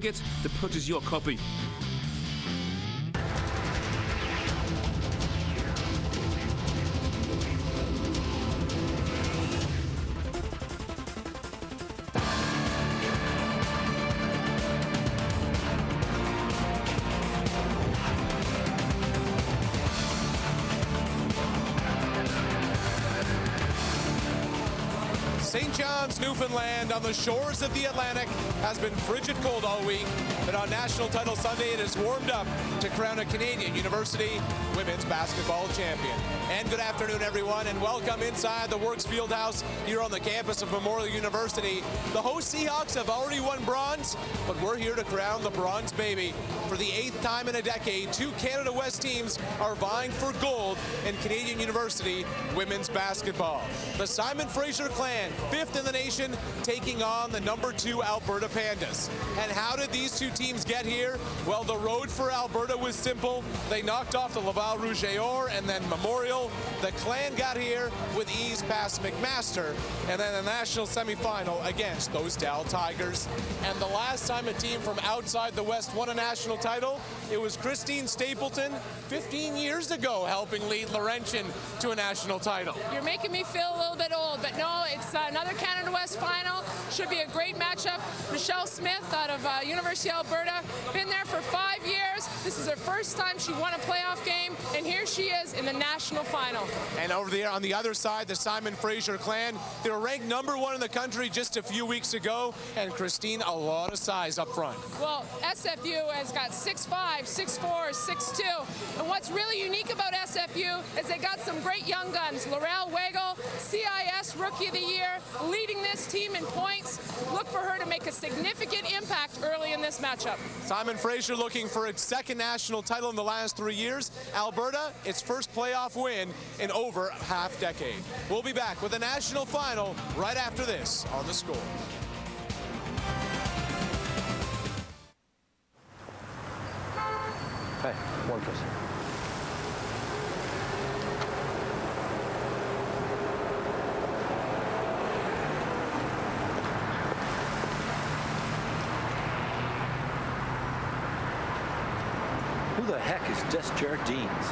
Get to purchase your copy. St. John's, Newfoundland, on the shores of the Atlantic, has been frigid cold all week, but on National Title Sunday it has warmed up to crown a Canadian University women's basketball champion. And good afternoon, everyone, and welcome inside the Works Fieldhouse here on the campus of Memorial University. The host Seahawks have already won bronze, but we're here to crown the bronze baby. For the 8th time in a decade, two Canada West teams are vying for gold in Canadian University women's basketball. The Simon Fraser clan, 5th in the nation, taking on the number 2 Alberta Pandas. And how did these two teams get here? Well, the road for Alberta was simple. They knocked off the Laval Rouge-et-Or and then Memorial. The clan got here with ease past McMaster, and then the national semifinal against those Dal Tigers. And the last time a team from outside the West won a national title, it was Christine Stapleton 15 years ago helping lead Laurentian to a national title. You're making me feel a little bit old, but no, it's another Canada West final. Should be a great matchup. Michelle Smith out of University of Alberta, been there for 5 years. This is her first time she won a playoff game, and here she is in the national final. And over there on the other side, the Simon Fraser clan, they were ranked number 1 in the country just a few weeks ago, and Christine, a lot of size up front. Well, SFU has got 6'5", 6'4", 6'2", and what's really unique about SFU is they got some great young guns. Laurel Weigel, CIS Rookie of the Year, leading this team in points. Look for her to make a significant impact early in this matchup. Simon Fraser looking for its second national title in the last 3 years. Alberta, its first playoff win in over a half-decade. We'll be back with the national final right after this on The Score. Hey, 1%. Who the heck is Desjardins?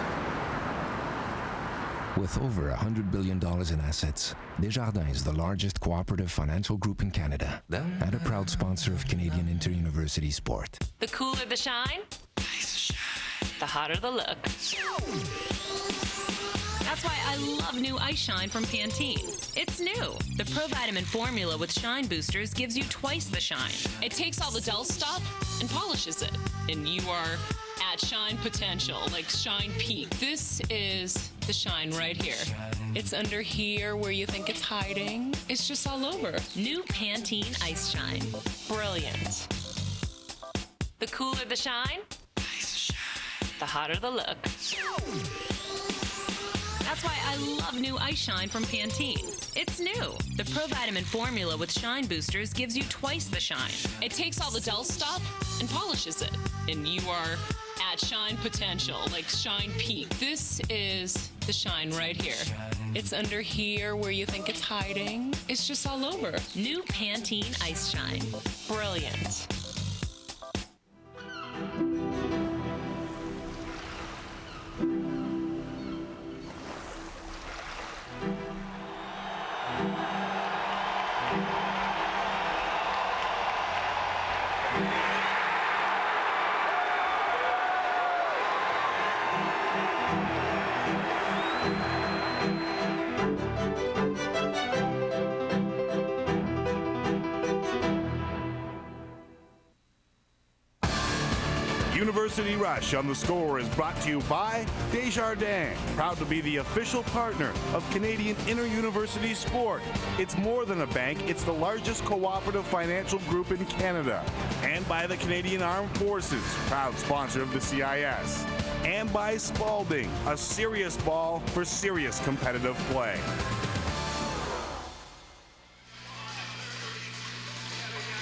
With over $100 billion in assets, Desjardins is the largest cooperative financial group in Canada and a proud sponsor of Canadian inter-university sport. The cooler the shine, the hotter the look. That's why I love new Ice Shine from Pantene. It's new. The Pro-Vitamin formula with Shine Boosters gives you twice the shine. It takes all the dull stuff and polishes it. And you are at shine potential, like shine peak. This is the shine right here. It's under here where you think it's hiding. It's just all over. New Pantene Ice Shine. Brilliant. The cooler the shine, the hotter the look. That's why I love new Ice Shine from Pantene. It's new. The Pro-Vitamin formula with Shine Boosters gives you twice the shine. It takes all the dull stuff and polishes it. And you are at shine potential, like shine peak. This is the shine right here. It's under here where you think it's hiding. It's just all over. New Pantene Ice Shine. Brilliant. University Rush on The Score is brought to you by Desjardins, proud to be the official partner of Canadian inter-university sport. It's more than a bank, it's the largest cooperative financial group in Canada. And by the Canadian Armed Forces, proud sponsor of the CIS. And by Spalding, a serious ball for serious competitive play.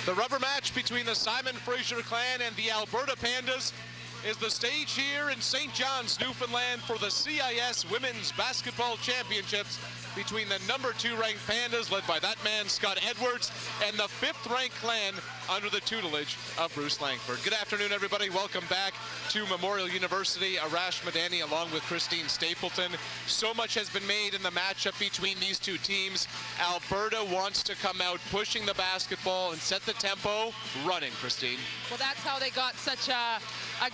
The rubber match between the Simon Fraser clan and the Alberta Pandas is the stage here in St. John's, Newfoundland for the CIS Women's Basketball Championships. between the number 2 ranked Pandas, led by that man Scott Edwards, and the 5th ranked Clan under the tutelage of Bruce Langford. Good afternoon, everybody. Welcome back to Memorial University. Arash Madani along with Christine Stapleton. So much has been made in the matchup between these two teams. Alberta wants to come out pushing the basketball and set the tempo running, Christine. Well, that's how they got such a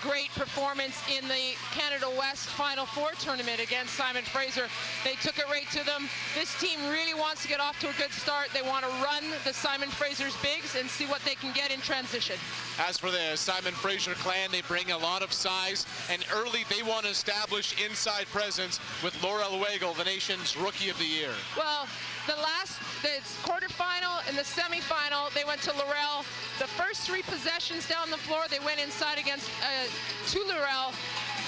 great performance in the Canada West Final Four tournament against Simon Fraser. They took it right to them. This team really wants to get off to a good start. They want to run the Simon Fraser's bigs and see what they can get in transition. As for the Simon Fraser Clan, they bring a lot of size, and early they want to establish inside presence with Laurel Weigel, the nation's Rookie of the Year. Well, the quarterfinal and the semifinal, they went to Laurel. The first 3 possessions down the floor, they went inside against to Laurel.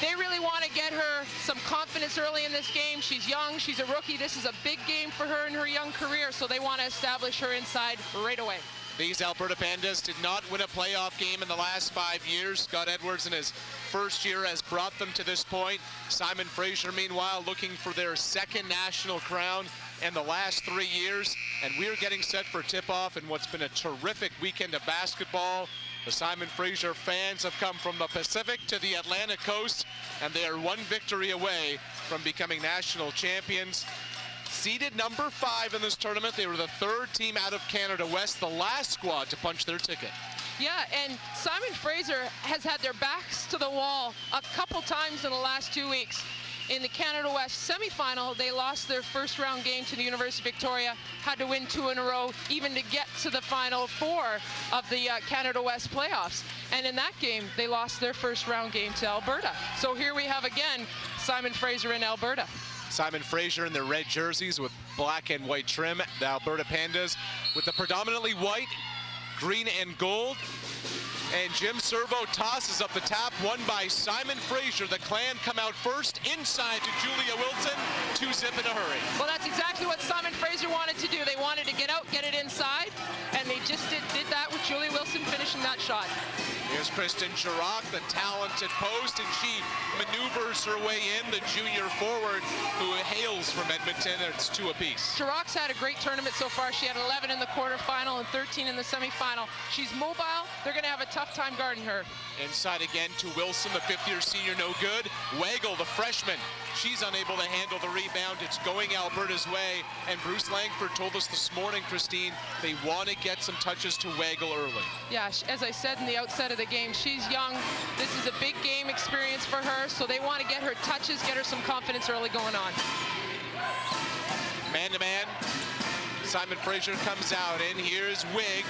They really want to get her some confidence early in this game. She's young, she's a rookie. This is a big game for her in her young career, so they want to establish her inside right away. These Alberta Pandas did not win a playoff game in the last 5 years. Scott Edwards in his first year has brought them to this point. Simon Fraser, meanwhile, looking for their 2nd national crown in the last 3 years. And we're getting set for tip-off in what's been a terrific weekend of basketball. The Simon Fraser fans have come from the Pacific to the Atlantic coast, and they are 1 victory away from becoming national champions. Seeded number 5 in this tournament. They were the 3rd team out of Canada West, the last squad to punch their ticket. Yeah, and Simon Fraser has had their backs to the wall a couple times in the last 2 weeks. In the Canada West semifinal, they lost their first round game to the University of Victoria, had to win 2 in a row even to get to the Final 4 of the Canada West playoffs. And in that game, they lost their first round game to Alberta. So here we have again Simon Fraser in Alberta. Simon Fraser in their red jerseys with black and white trim. The Alberta Pandas with the predominantly white, green, and gold. And Jim Servo tosses up the tap, won by Simon Fraser. The Clan come out first, inside to Julia Wilson, 2-zip in a hurry. Well, that's exactly what Simon Fraser wanted to do. They wanted to get out, get it inside, and they just did that with Julia Wilson finishing that shot. Here's Kristen Chirac, the talented post, and she maneuvers her way in, the junior forward who hails from Edmonton. It's 2 apiece. Chirac's had a great tournament so far. She had 11 in the quarterfinal and 13 in the semifinal. She's mobile. They're going to have a tough time guarding her. Inside again to Wilson, the 5th-year senior, no good. Weigel, the freshman, she's unable to handle the rebound. It's going Alberta's way, and Bruce Langford told us this morning, Christine, they want to get some touches to Weigel early. Yeah, as I said in the outset of the game, she's young. This is a big game experience for her, so they want to get her touches, get her some confidence early going on. Man-to-man, Simon Fraser comes out, and here's Wigg.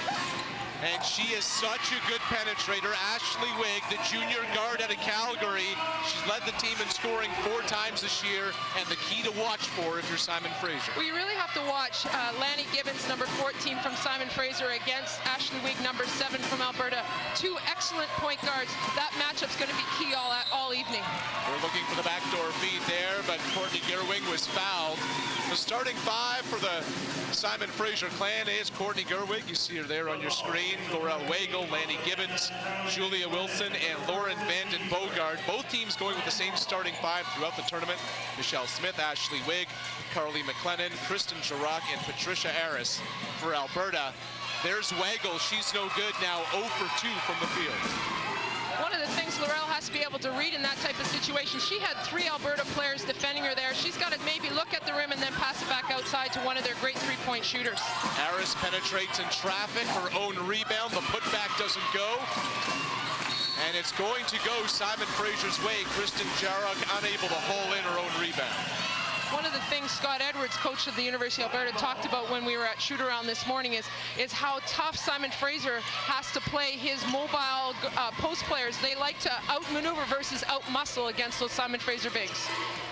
And she is such a good penetrator. Ashley Wigg, the junior guard out of Calgary. She's led the team in scoring 4 times this year, and the key to watch for if you're Simon Fraser. Well, you really have to watch Lanny Gibbons, number 14 from Simon Fraser, against Ashley Wigg, number 7 from Alberta. 2 excellent point guards. That matchup's going to be key all evening. We're looking for the backdoor feed there, but Courtney Gerwig was fouled. The starting 5 for the Simon Fraser Clan is Courtney Gerwig. You see her there on your screen. Laurel Weigel, Lanny Gibbons, Julia Wilson, and Lauren Vanden Bogard. Both teams going with the same starting 5 throughout the tournament. Michelle Smith, Ashley Wigg, Carly McLennan, Kristen Chirac, and Patricia Harris for Alberta. There's Weigel. She's no good now, 0 for 2 from the field. One of the things Laurel has to be able to read in that type of situation, she had 3 Alberta players defending her there. She's got to maybe look at the rim and then pass it back outside to one of their great 3-point shooters. Harris penetrates in traffic, her own rebound. The putback doesn't go. And it's going to go Simon Fraser's way. Kristen Chirac unable to haul in her own rebound. One of the things Scott Edwards, coach of the University of Alberta, talked about when we were at shoot-around this morning is how tough Simon Fraser has to play his mobile post players. They like to outmaneuver versus outmuscle against those Simon Fraser bigs.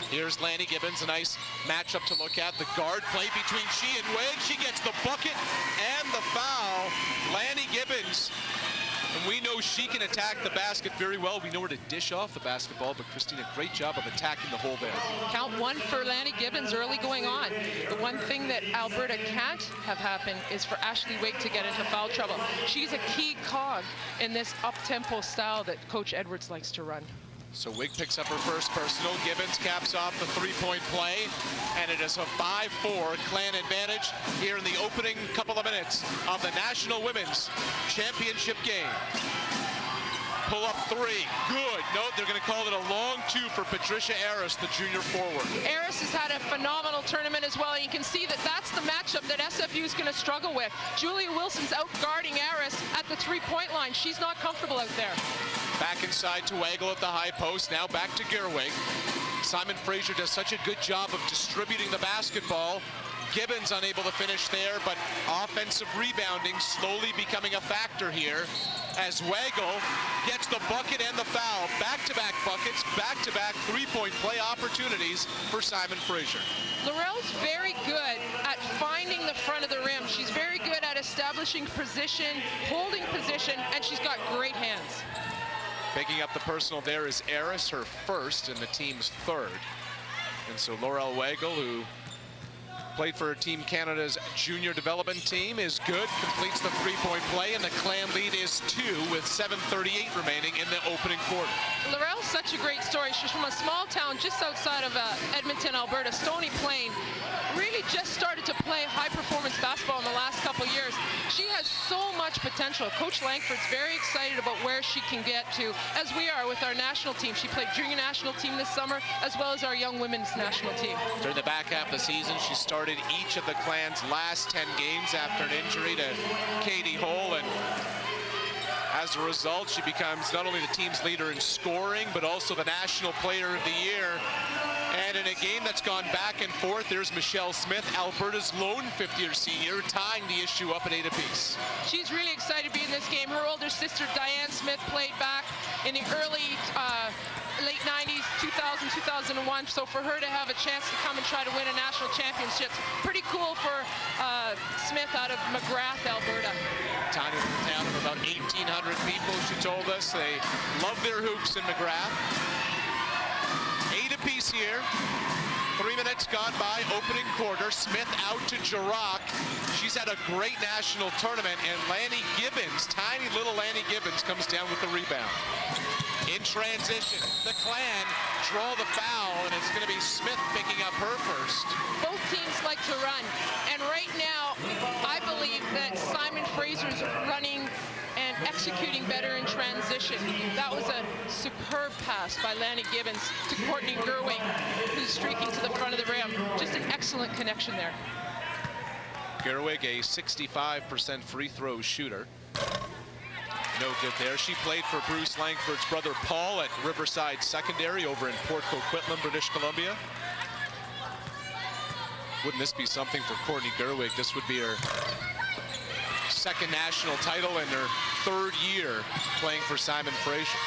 Here's Lanny Gibbons, a nice matchup to look at. The guard play between she and Wigg. She gets the bucket and the foul. Lanny Gibbons. And we know she can attack the basket very well. We know where to dish off the basketball, but Christina, great job of attacking the hole there. Count 1 for Lanny Gibbons early going on. The one thing that Alberta can't have happen is for Ashley Wigg to get into foul trouble. She's a key cog in this up-tempo style that Coach Edwards likes to run. So Wig picks up her first personal. Gibbons caps off the three-point play, and it is a 5-4 Clan advantage here in the opening couple of minutes of the National Women's Championship game. Pull up three, good. No, they're going to call it a long two for Patricia Aris, the junior forward. Aris has had a phenomenal tournament as well. You can see that that's the matchup that SFU is going to struggle with. Julia Wilson's out guarding Aris at the three-point line. She's not comfortable out there. Back inside to Wagle at the high post. Now back to Gerwig. Simon Fraser does such a good job of distributing the basketball. Gibbons unable to finish there, but offensive rebounding slowly becoming a factor here as Wagle gets the bucket and the foul. Back-to-back buckets, back-to-back three-point play opportunities for Simon Fraser. Laurel's very good at finding the front of the rim. She's very good at establishing position, holding position, and she's got great hands. Picking up the personal there is Aris, her first and the team's third. And so Laurel Wagle, who played for Team Canada's junior development team, is good, completes the three-point play, and the Clan lead is 2 with 7:38 remaining in the opening quarter. Laurel's such a great story. She's from a small town just outside of Edmonton, Alberta, Stony Plain. Really just started to play high-performance basketball in the last couple years. She has so much potential. Coach Langford's very excited about where she can get to, as we are with our national team. She played junior national team this summer, as well as our young women's national team. During the back half of the season, she started each of the Clan's last 10 games after an injury to Katie Hull, and as a result, she becomes not only the team's leader in scoring, but also the National Player of the Year. And in a game that's gone back and forth, there's Michelle Smith, Alberta's lone fifth-year senior, tying the issue up at 8 apiece. She's really excited to be in this game. Her older sister, Diane Smith, played back in the early late 90s, 2000, 2001. So for her to have a chance to come and try to win a national championship, pretty cool for Smith out of McGrath, Alberta. Tiny little town of about 1,800 people, she told us. They love their hoops in McGrath. 8 apiece here. 3 minutes gone by, opening quarter. Smith out to Jirac. She's had a great national tournament, and Lanny Gibbons, tiny little Lanny Gibbons, comes down with the rebound. In transition, the Clan draw the foul, and it's going to be Smith picking up her first. Both teams like to run, and right now, I believe that Simon Fraser's running and executing better in transition. That was a superb pass by Lanny Gibbons to Courtney Gerwig, who's streaking to the front of the rim. Just an excellent connection there. Gerwig, a 65% free throw shooter. No good there. She played for Bruce Langford's brother Paul at Riverside Secondary over in Port Coquitlam, British Columbia. Wouldn't this be something for Courtney Gerwig? This would be her second national title in her third year playing for Simon Fraser.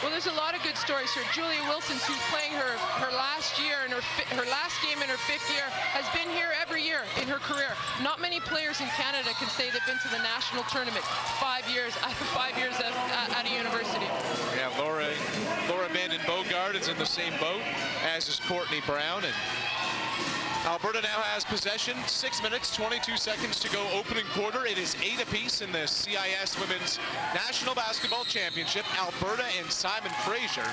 Well, there's a lot of good stories here. Julia Wilson, who's playing her last year and her last game in her 5th year, has been here every year in her career. Not many players in Canada can say they've been to the national tournament 5 years out of 5 years at a university. Yeah, Laura Vanden Bogart is in the same boat, as is Courtney Brown. And Alberta now has possession. 6 minutes, 22 seconds to go opening quarter. It is 8 apiece in the CIS Women's National Basketball Championship. Alberta and Simon Fraser.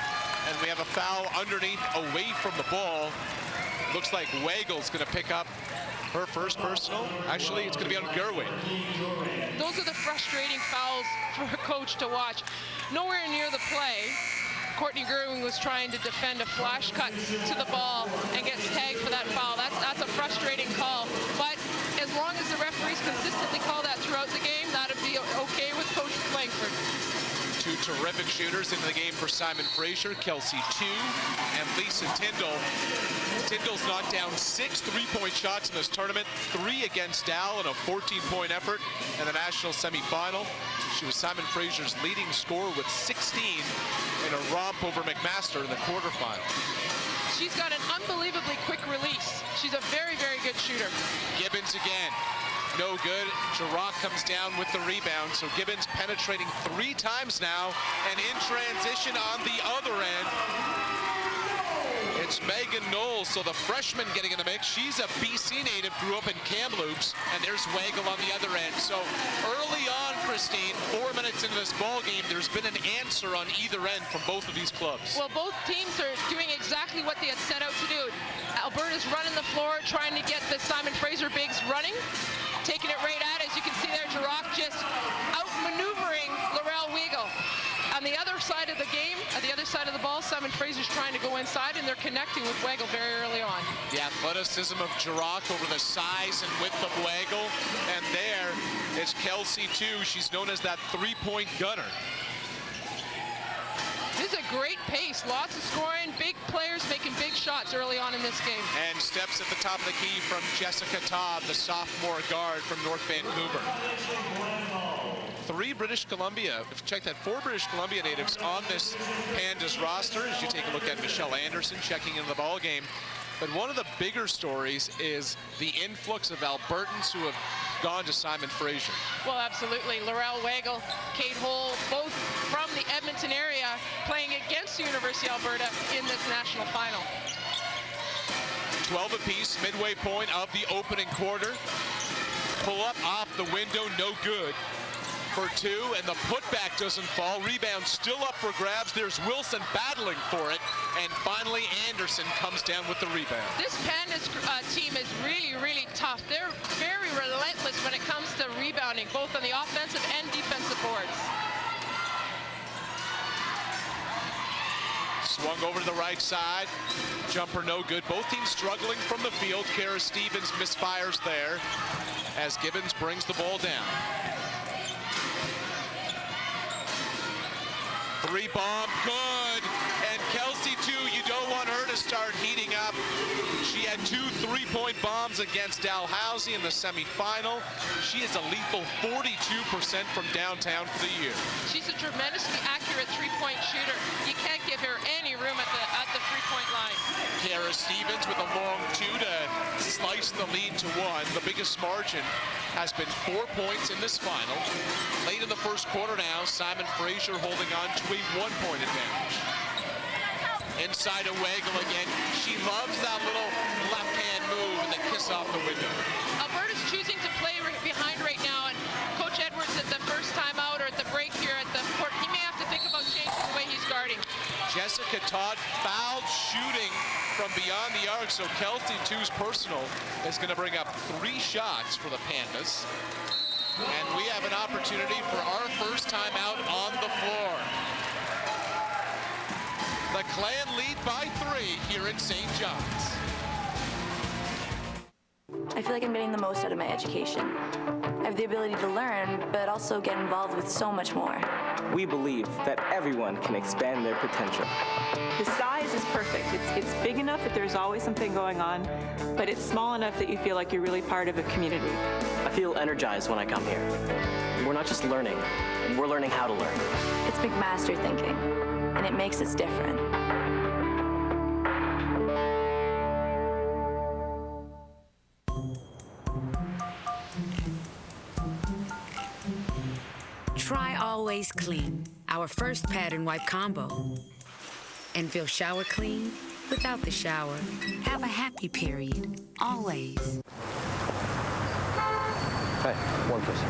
And we have a foul underneath away from the ball. Looks like Wagle's going to pick up her first personal. Actually, it's going to be on Gerwig. Those are the frustrating fouls for a coach to watch. Nowhere near the play, Courtney Gerwig was trying to defend a flash cut to the ball and gets tagged for that foul. That's a frustrating call. But as long as the referees consistently call that throughout the game, that'd be okay with Coach Langford. 2 terrific shooters into the game for Simon Fraser. Kelsey 2 and Lisa Tyndall. Tyndall's knocked down 6 three-point shots in this tournament, 3 against Dow in a 14-point effort in the national semifinal. She was Simon Fraser's leading scorer with 16 in a romp over McMaster in the quarterfinal. She's got an unbelievably quick release. She's a very, very good shooter. Gibbons again. No good. Jirac comes down with the rebound. So Gibbons penetrating 3 times now, and in transition on the other end It's Megan Knowles, so the freshman getting in the mix. She's a BC native, grew up in Kamloops, and there's Weigel on the other end. So early on, Christine, 4 minutes into this ball game, there's been an answer on either end from both of these clubs. Well, both teams are doing exactly what they had set out to do. Alberta's running the floor, trying to get the Simon Fraser bigs running, taking it right at, as you can see there, Jirac just outmaneuvering Laurel Weigel. On the other side of the game, at the other side of the ball, Simon Fraser's trying to go inside, and they're connecting with Weigel very early on. The athleticism of Jirac over the size and width of Weigel. And there is Kelsey, too. She's known as that three-point gunner. This is a great pace. Lots of scoring, big players making big shots early on in this game. And steps at the top of the key from Jessica Todd, the sophomore guard from North Vancouver. Four British Columbia natives on this Pandas roster as you take a look at Michelle Anderson checking into the ball game. But one of the bigger stories is the influx of Albertans who have gone to Simon Fraser. Well, absolutely. Laurel Weigel, Kate Hull, both from the Edmonton area, playing against the University of Alberta in this national final. 12 apiece, midway point of the opening quarter. Pull up off the window, no good. For two, and the putback doesn't fall. Rebound still up for grabs. There's Wilson battling for it, and finally Anderson comes down with the rebound. This Pandas team is really, really tough. They're very relentless when it comes to rebounding, both on the offensive and defensive boards. Swung over to the right side. Jumper no good. Both teams struggling from the field. Kara Stevens misfires there as Gibbons brings the ball down. Three bomb, good. And Kelsey, too, you don't want her to start heating up. She had 2 3-point bombs against Dalhousie in the semifinal. She is a lethal 42% from downtown for the year. She's a tremendously accurate three-point shooter. You can't give her any room at the three-point line. Kara Stevens with a long 2 to slice the lead to 1. The biggest margin has been 4 points in this final. Late in the first quarter now, Simon Fraser holding on to a 1-point advantage. Inside of Weigel again. She loves that little left-hand move and the kiss off the window. Alberta's choosing to play behind right now, and Coach Edwards at the first time out or at the break here at the court, he may have to think about changing the way he's guarding. Jessica Todd fouled shooting from beyond the arc, so Kelsey, two's personal, is going to bring up 3 shots for the Pandas. And we have an opportunity for our first time out on the floor. The Clan lead by 3 here in St. John's. I feel like I'm getting the most out of my education. I have the ability to learn, but also get involved with so much more. We believe that everyone can expand their potential. The size is perfect. It's big enough that there's always something going on, but it's small enough that you feel like you're really part of a community. I feel energized when I come here. We're not just learning, we're learning how to learn. It's McMaster thinking, and it makes us different. Try Always Clean, our first pad and wipe combo. And feel shower clean without the shower. Have a happy period, always. Hey, one please.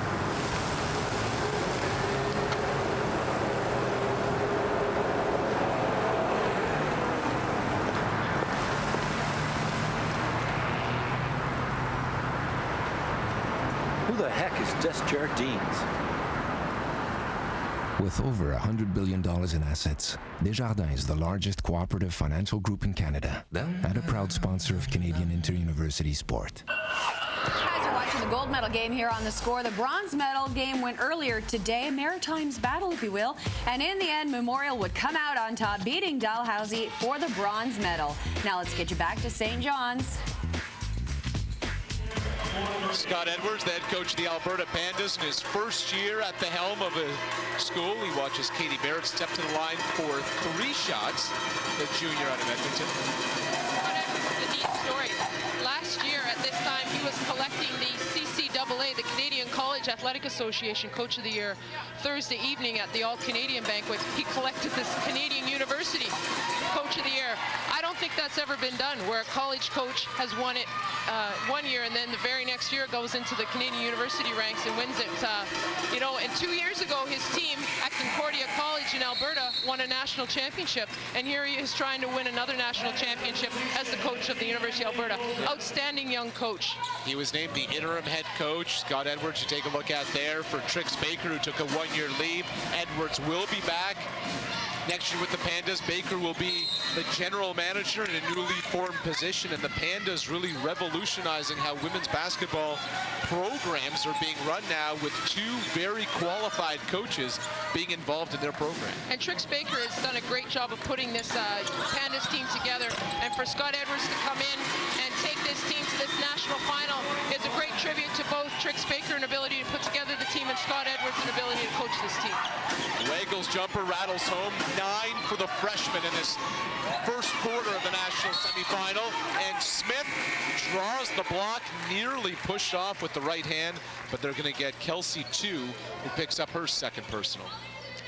Who the heck is Desjardins? With over $100 billion in assets, Desjardins is the largest cooperative financial group in Canada and a proud sponsor of Canadian inter-university sport. You guys are watching the gold medal game here on The Score. The bronze medal game went earlier today, Maritimes battle, if you will. And in the end, Memorial would come out on top, beating Dalhousie for the bronze medal. Now let's get you back to St. John's. Scott Edwards, the head coach of the Alberta Pandas, in his first year at the helm of a school. He watches Katie Barrett step to the line for 3 shots, the junior out of Edmonton. Scott Edwards is a neat story. Last year at this time, he was collecting the CCAA, the Canadian College College Athletic Association Coach of the Year Thursday evening at the All-Canadian banquet. He collected this Canadian University Coach of the Year. I don't think that's ever been done, where a college coach has won it one year and then the very next year goes into the Canadian University ranks and wins it. You know, and 2 years ago, his team at Concordia College in Alberta won a national championship, and here he is trying to win another national championship as the coach of the University of Alberta. Outstanding young coach. He was named the interim head coach. Scott Edwards, you take a look at there for Trix Baker, who took a one-year leave. Edwards will be back next year with the Pandas. Baker will be the general manager in a newly formed position, and the Pandas really revolutionizing how women's basketball programs are being run now, with two very qualified coaches being involved in their program. And Trix Baker has done a great job of putting this Pandas team together, and for Scott Edwards to come in and take this team to this national final is a great tribute to both Trix Baker and ability to put together the team, and Scott Edwards and ability to coach this team. Weigel's jumper rattles home. 9 for the freshman in this first quarter of the national semifinal, and Smith draws the block, nearly pushed off with the right hand, but they're going to get Kelsey 2, who picks up her second personal.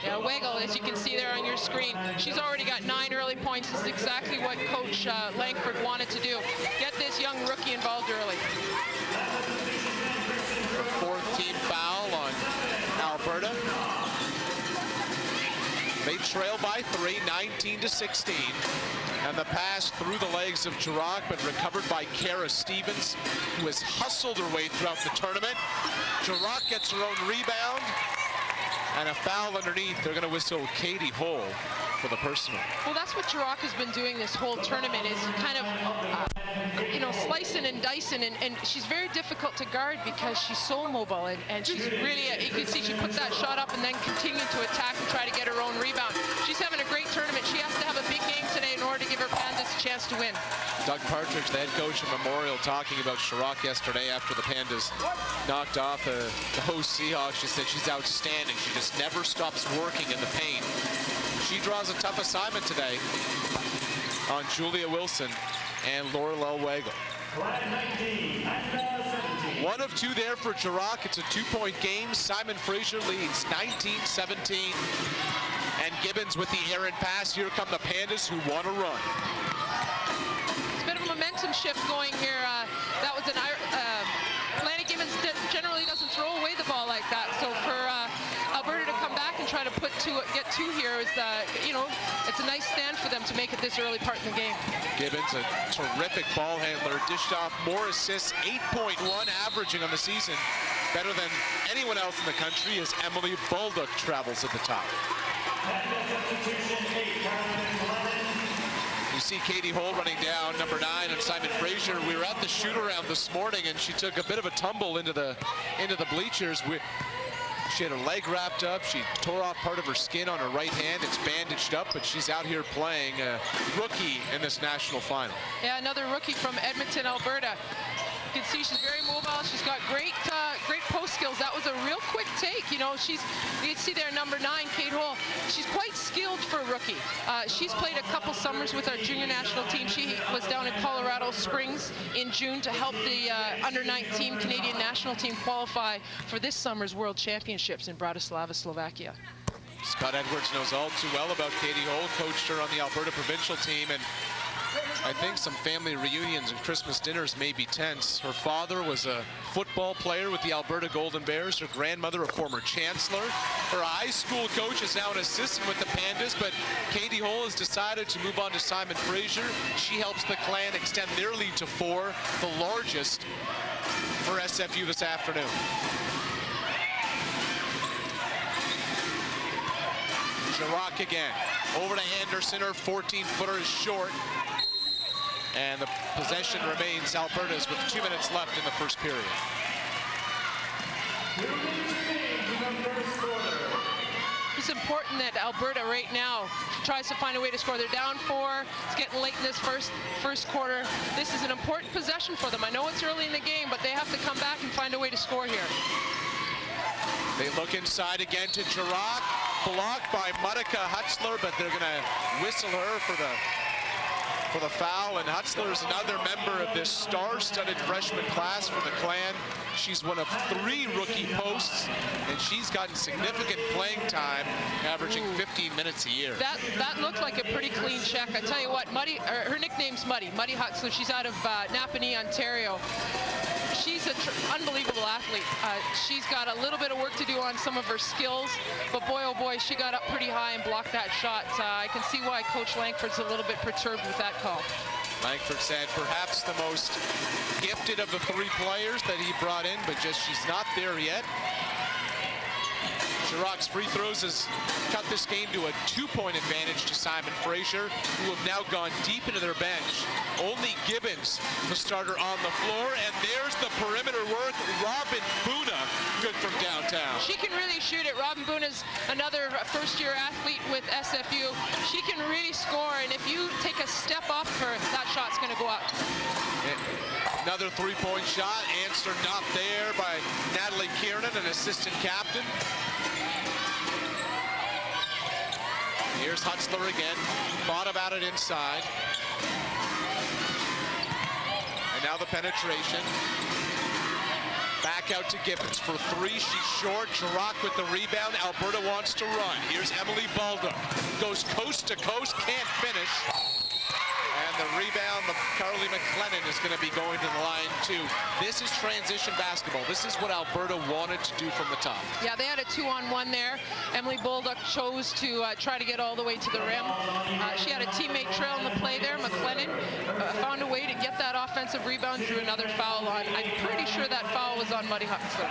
Yeah, Weigel, as you can see there on your screen, she's already got 9 early points. This is exactly what Coach Langford wanted to do. Get this young rookie involved early. The fourth team foul on Alberta. They trail by 3, 19-16. And the pass through the legs of Jurok, but recovered by Kara Stevens, who has hustled her way throughout the tournament. Jurok gets her own rebound. And a foul underneath. They're going to whistle Katie Hull for the personal. Well, that's what Jurok has been doing this whole tournament, is kind of, you know, slicing and dicing, and she's very difficult to guard because she's so mobile, and she's really, you can see she put that shot up and then continued to attack and try to get her own rebound. She's having a great tournament. She has to have a big game today in order to give her Pandas a chance to win. Doug Partridge, the head coach of Memorial, talking about Jurok yesterday after the Pandas knocked off the host Seahawks. She said she's outstanding. She just never stops working in the paint. She draws a tough assignment today on Julia Wilson and Laurel Weigel. 1 of 2 there for Jurok. It's a 2-point game. Simon Fraser leads 19-17. And Gibbons with the errant pass. Here come the Pandas, who want to run. It's a bit of a momentum shift going here. That was an Lanny Gibbons generally doesn't throw away the ball like that. So for Alberta to come back and try to get 2 here is, you know, it's a nice stand for them to make it this early part in the game. Gibbons, a terrific ball handler, dished off more assists, 8.1 averaging on the season, better than anyone else in the country, as Emily Baldock travels at the top. You see Katie Hull running down, number 9, and Simon Fraser. We were at the shoot-around this morning, and she took a bit of a tumble into the bleachers. She had her leg wrapped up. She tore off part of her skin on her right hand. It's bandaged up, but she's out here playing, a rookie in this national final. Yeah, another rookie from Edmonton, Alberta. You can see she's very mobile. She's got great post skills. That was a real quick take. You know, you can see there, number 9, Kate Hull. She's quite skilled for a rookie. She's played a couple summers with our junior national team. She was down in Colorado Springs in June to help the under-19 Canadian national team qualify for this summer's World Championships in Bratislava, Slovakia. Scott Edwards knows all too well about Katie Hull, coached her on the Alberta provincial team, and I think some family reunions and Christmas dinners may be tense. Her father was a football player with the Alberta Golden Bears. Her grandmother, a former chancellor. Her high school coach is now an assistant with the Pandas, but Katie Hull has decided to move on to Simon Fraser. She helps the clan extend their lead to 4, the largest for SFU this afternoon. Jurok again. Over to Anderson. Her 14-footer is short. And the possession remains Alberta's with 2 minutes left in the first period. It's important that Alberta right now tries to find a way to score. They're down 4. It's getting late in this first quarter. This is an important possession for them. I know it's early in the game, but they have to come back and find a way to score here. They look inside again to Jurok. Blocked by Monica Hutzler, but they're going to whistle her for the foul. And Hutzler is another member of this star-studded freshman class for the Clan. She's one of 3 rookie posts, and she's gotten significant playing time, averaging 15 minutes a year. That looked like a pretty clean check. I tell you what, her nickname's Muddy Huxler. She's out of Napanee, Ontario. She's an unbelievable athlete. She's got a little bit of work to do on some of her skills, but boy, oh boy, she got up pretty high and blocked that shot. I can see why Coach Langford's a little bit perturbed with that call. Langford said perhaps the most gifted of the 3 players that he brought in, but just she's not there yet. Chirac's free throws has cut this game to a 2-point advantage to Simon Fraser, who have now gone deep into their bench. Only Gibbons, the starter, on the floor, and there's the perimeter work. Robin Buna, good from downtown. She can really shoot it. Robin Buna's another first-year athlete with SFU. She can really score, and if you take a step off her, that shot's going to go up. Another 3-point shot. Answer not there by Natalie Kiernan, an assistant captain. Here's Hutzler again. Thought about it inside. And now the penetration. Back out to Gibbons for 3. She's short. Chirac with the rebound. Alberta wants to run. Here's Emily Baldock. Goes coast to coast. Can't finish. And the rebound, Carly McLennan is going to be going to the line too. This is transition basketball. This is what Alberta wanted to do from the top. Yeah, they had a 2-on-1 there. Emily Baldock chose to try to get all the way to the rim. She had a teammate trail in the play there. McLennan found a way to get that offensive rebound, drew another foul on. I'm pretty sure that foul was on Muddy Huxler.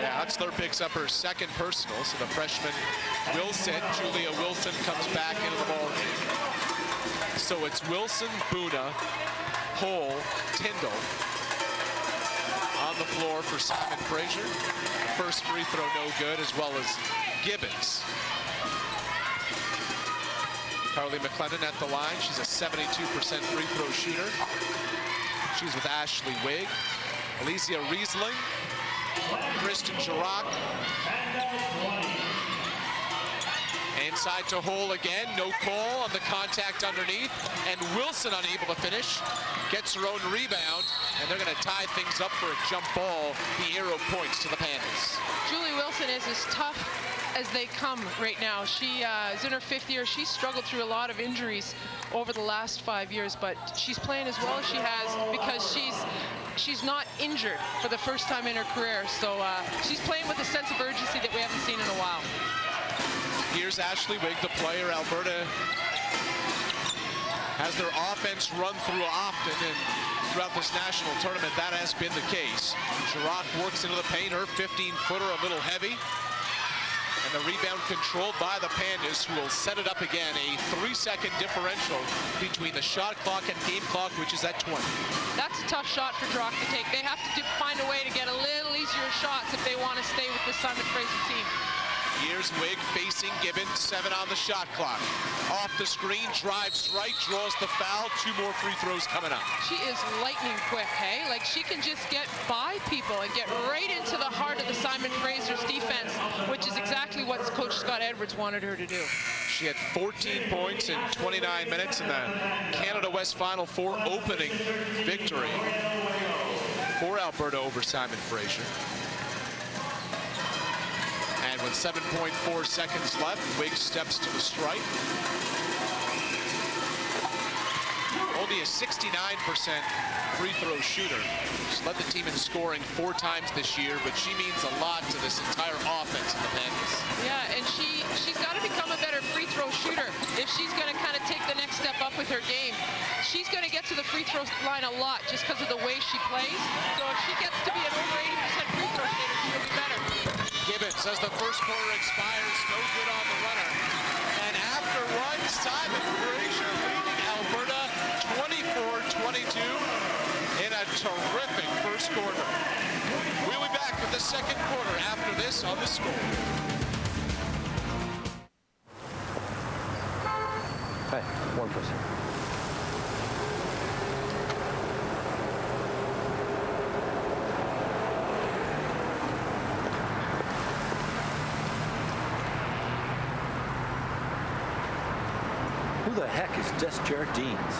Yeah, Hutzler picks up her 2nd personal, so the freshman Wilson, Julia Wilson, comes back into the ball game. So it's Wilson, Buna, Hole, Tyndall on the floor for Simon Fraser. First free throw no good, as well as Gibbons. Carly McLennan at the line. She's a 72% free throw shooter. She's with Ashley Wigg, Alicia Riesling, Kristen Chirac. Inside to Hole again, no call on the contact underneath, and Wilson unable to finish, gets her own rebound, and they're going to tie things up for a jump ball. The arrow points to the Pandas. Julie Wilson is as tough as they come right now. She is in her 5th year. She's struggled through a lot of injuries over the last 5 years, but she's playing as well as she has because she's not injured for the first time in her career. So she's playing with a sense of urgency that we haven't seen in a while. Here's Ashley Wigg, the player Alberta has their offense run through often, and throughout this national tournament, that has been the case. Chirac works into the paint, her 15-footer a little heavy. And the rebound controlled by the Pandas, who will set it up again. A 3-second differential between the shot clock and game clock, which is at 20. That's a tough shot for Chirac to take. They have to find a way to get a little easier shots if they want to stay with the Simon Fraser team. Here's Wigg facing Gibbons, 7 on the shot clock. Off the screen, drives right, draws the foul. 2 more free throws coming up. She is lightning quick, hey? Like, she can just get by people and get right into the heart of the Simon Fraser's defense, which is exactly what Coach Scott Edwards wanted her to do. She had 14 points in 29 minutes in the Canada West Final Four opening victory for Alberta over Simon Fraser. And with 7.4 seconds left, Wigg steps to the strike. Only a 69% free throw shooter. She's led the team in scoring 4 times this year, but she means a lot to this entire offense in the Pandas. Yeah, and she's got to become a better free throw shooter if she's going to kind of take the next step up with her game. She's going to get to the free throw line a lot just because of the way she plays. So if she gets to be an over 80% free throw shooter, she'll be better. Gibbons, as the first quarter expires, no good on the runner. And after one, Simon Fraser leading Alberta 24-22 in a terrific first quarter. We'll be back with the second quarter after this on The Score. Hey, 1%. Who the heck is Des Jardines?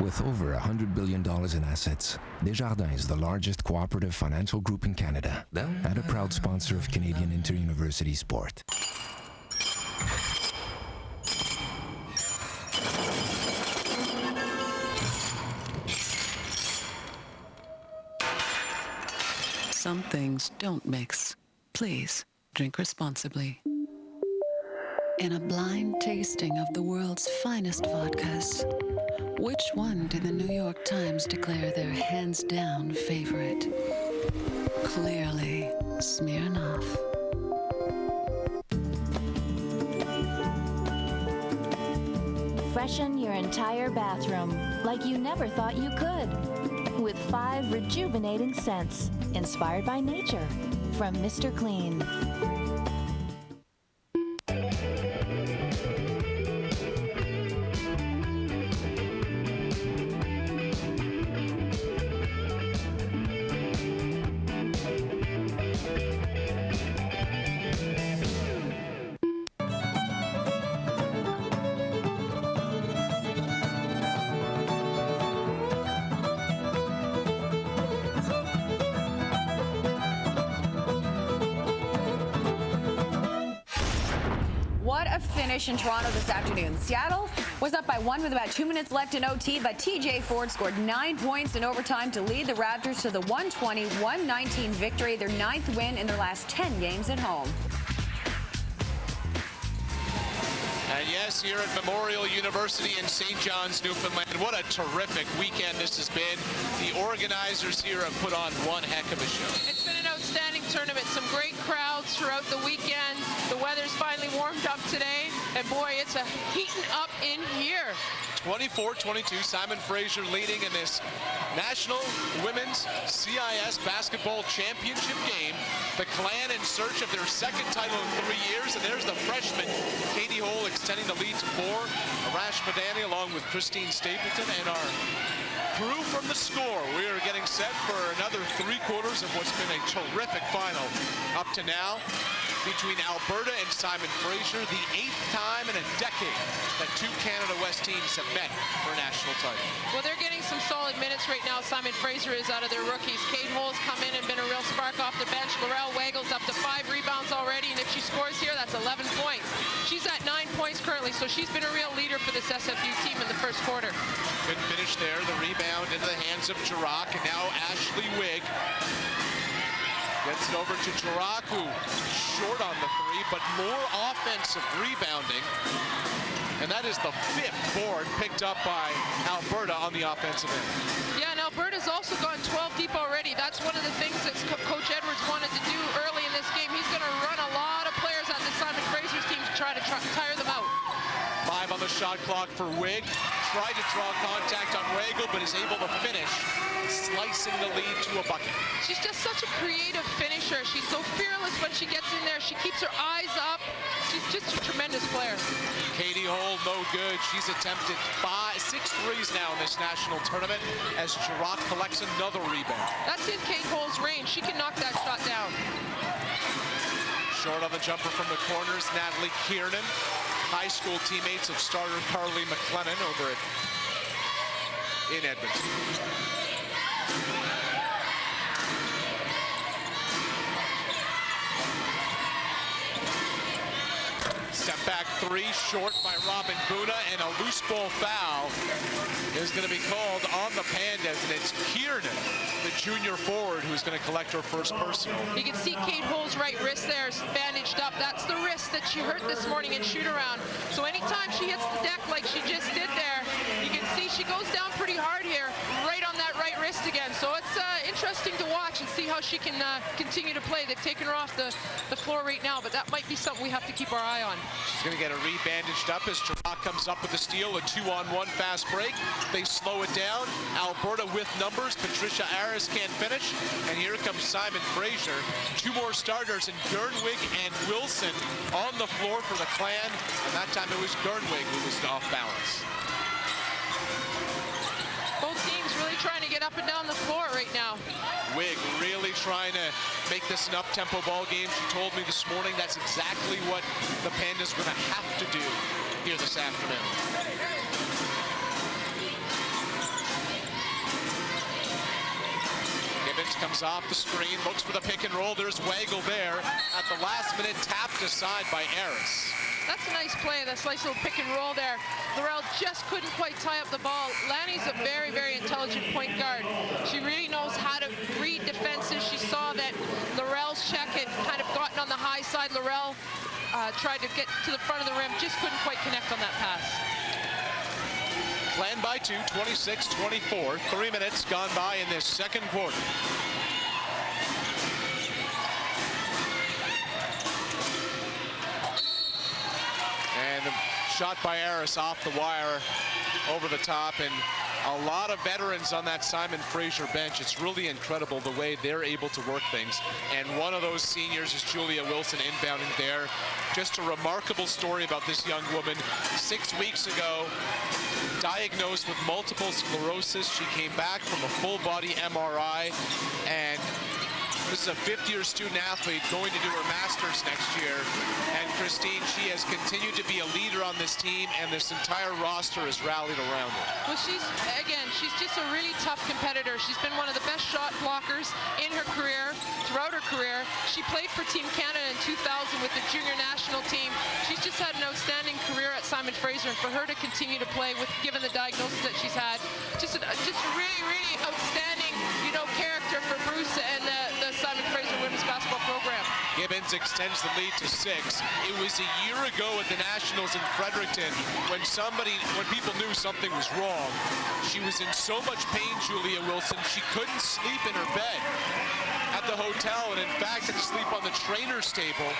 With over $100 billion in assets, Desjardins is the largest cooperative financial group in Canada and a proud sponsor of Canadian inter-university sport. Some things don't mix. Please drink responsibly. In a blind tasting of the world's finest vodkas, which one did the New York Times declare their hands-down favorite? Clearly, Smirnoff. Freshen your entire bathroom like you never thought you could. With 5 rejuvenating scents inspired by nature from Mr. Clean. What a finish in Toronto this afternoon. Seattle was up by 1 with about 2 minutes left in OT, but TJ Ford scored 9 points in overtime to lead the Raptors to the 120-119 victory, their 9th win in their last 10 games at home. And yes, here at Memorial University in St. John's, Newfoundland, what a terrific weekend this has been. The organizers here have put on one heck of a show. It's been an outstanding tournament. Some great crowds throughout the weekend. The weather's finally warmed up today. And boy, it's a heating up in here. 24-22, Simon Fraser leading in this National Women's CIS Basketball Championship game. The Clan in search of their second title in 3 years, and there's the freshman Katie Hole extending the lead to 4. Arash Madani along with Christine Stapleton and our crew from the Score. We are getting set for another 3 quarters of what's been a terrific final up to now between Alberta and Simon Fraser, the 8th time in a decade that 2 Canada West teams have met for a national title. Well, they're getting some solid minutes right now. Simon Fraser is out of their rookies. Kate Hole's come in and been a real spark off the bench. Laurel Waggle's up to 5 rebounds already, and if she scores here, that's 11 points. She's at 9 points currently, so she's been a real leader for this SFU team in the first quarter. Good finish there. The rebound into the hands of Jirac, and now Ashley Wigg gets it over to Jirac, who short on the 3, but more offensive rebounding. And that is the 5th board picked up by Alberta on the offensive end. Yeah, and Alberta's also gone 12 deep already. That's one of the things that Coach Edwards wanted to do early in this game. He's going to run a lot of players on the Simon Fraser's team to try to tire them out. 5 on the shot clock for Wigg. Tried to draw contact on Wagle, but is able to finish, slicing the lead to a bucket. She's just such a creative finisher. She's so fearless when she gets in there. She keeps her eyes up. She's just a tremendous player. Katie Hole, no good. She's attempted 6 threes now in this national tournament as Jirac collects another rebound. That's in Kate Hole's range. She can knock that shot down. Short on the jumper from the corners, Natalie Kiernan. High school teammates of starter Carly McLennan over in Edmonton. Step back 3, short by Robin Buna, and a loose ball foul is going to be called on the Pandas, and it's Kiernan, the junior forward, who's going to collect her first personal. You can see Kate Hole's right wrist there is bandaged up. That's the wrist that she hurt this morning in shoot-around. So anytime she hits the deck like she just did there, you can see she goes down pretty hard here, right on that right wrist again. So it's interesting to watch and see how she can continue to play. They've taken her off the floor right now, but that might be something we have to keep our eye on. She's going to get her re-bandaged up as Jirac comes up with the steal, a 2-on-1 fast break. They slow it down. Alberta with numbers. Patricia Aris can't finish. And here comes Simon Fraser. 2 more starters in Gernwig and Wilson on the floor for the Clan. And that time it was Gernwig who was off balance. Both teams really trying to get up and down the floor right now. Wigg really trying to make this an up-tempo ball game. She told me this morning that's exactly what the Pandas are going to have to do here this afternoon. comes off the screen, looks for the pick and roll. There's Weigel there. At the last minute, tapped aside by Aris. That's a nice play, that's a nice little pick and roll there. Laurel just couldn't quite tie up the ball. Lanny's a very, very intelligent point guard. She really knows how to read defenses. She saw that Laurel's check had kind of gotten on the high side. Laurel tried to get to the front of the rim, just couldn't quite connect on that pass. Glen by 2, 26-24. 3 minutes gone by in this second quarter. And the shot by Aris off the wire over the top, and a lot of veterans on that Simon Fraser bench. It's really incredible the way they're able to work things. And one of those seniors is Julia Wilson inbounding there. Just a remarkable story about this young woman. 6 weeks ago, diagnosed with multiple sclerosis. She came back from a full body MRI, and this is a fifth-year student athlete going to do her master's next year. And Christine, she has continued to be a leader on this team, and this entire roster has rallied around her. Well, she's just a really tough competitor. She's been one of the best shot blockers in her career, throughout her career. She played for Team Canada in 2000 with the junior national team. She's just had an outstanding career at Simon Fraser, and for her to continue to play, given the diagnosis that she's had, just a really, really outstanding, character for Bruce and the Simon Fraser women's basketball program. Gibbons extends the lead to 6. It was a year ago at the Nationals in Fredericton when people knew something was wrong. She was in so much pain, Julia Wilson, she couldn't sleep in her bed at the hotel, and in fact had to sleep on the trainer's table.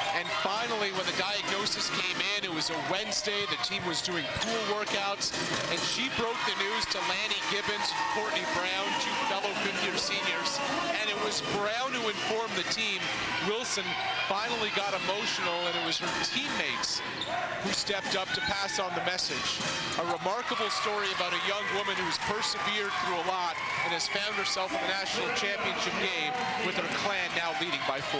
And finally, when the diagnosis came in, it was a Wednesday. The team was doing pool workouts, and she broke the news to Lanny Gibbons, Courtney Brown, 2 fellow fifth-year seniors. And it was Brown who informed the team. Wilson finally got emotional, and it was her teammates who stepped up to pass on the message. A remarkable story about a young woman who's persevered through a lot and has found herself in the national championship game with her clan now leading by 4.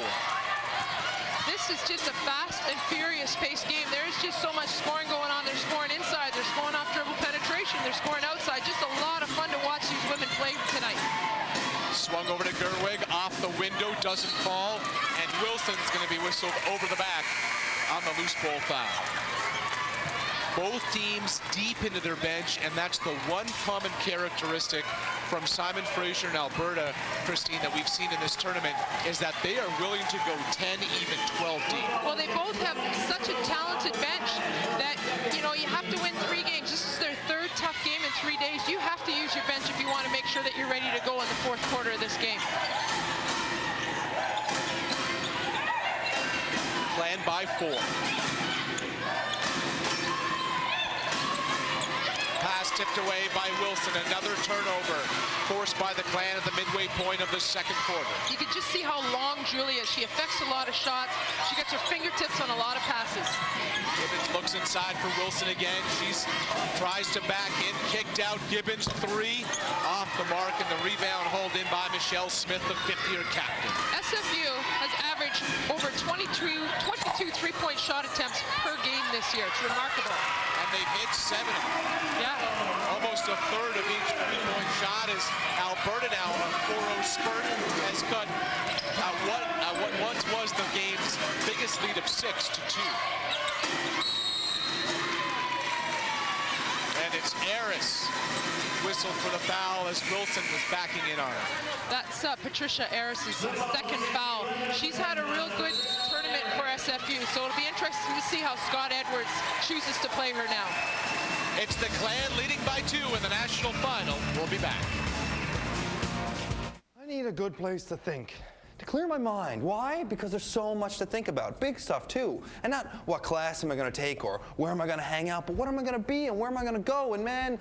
This is just a fast and furious paced game. There's just so much scoring going on. They're scoring inside, they're scoring off dribble penetration, they're scoring outside. Just a lot of fun to watch these women play tonight. Swung over to Gerwig, off the window, doesn't fall, and Wilson's going to be whistled over the back on the loose ball foul. Both teams deep into their bench, and that's the one common characteristic from Simon Fraser and Alberta, Christine, that we've seen in this tournament, is that they are willing to go 10, even 12 deep. Well, they both have such a talented bench that, you have to win 3 games. This is their 3rd tough game in 3 days. You have to use your bench if you want to make sure that you're ready to go in the 4th quarter of this game. Plan by 4. Pass tipped away by Wilson. Another turnover forced by the Clan at the midway point of the second quarter. You can just see how long Julia is. She affects a lot of shots. She gets her fingertips on a lot of passes. Gibbons looks inside for Wilson again. She tries to back in. Kicked out. Gibbons 3 off the mark, and the rebound hauled in by Michelle Smith, the 5th-year captain. SFU has averaged over 22 three-point shot attempts per game this year. It's remarkable. And they've hit 7 of them. Yeah. Almost a third of each three-point shot as Alberta now on a 4-0 spurt has cut what once was the game's biggest lead of 6-2. And it's Aris whistled for the foul as Wilson was backing in on it. That's Patricia Aris' 2nd foul. She's had a real good tournament for SFU, so it'll be interesting to see how Scott Edwards chooses to play her now. It's the Clan leading by 2 in the national final. We'll be back. I need a good place to think, to clear my mind. Why? Because there's so much to think about. Big stuff, too. And not what class am I going to take or where am I going to hang out, but what am I going to be and where am I going to go? And man,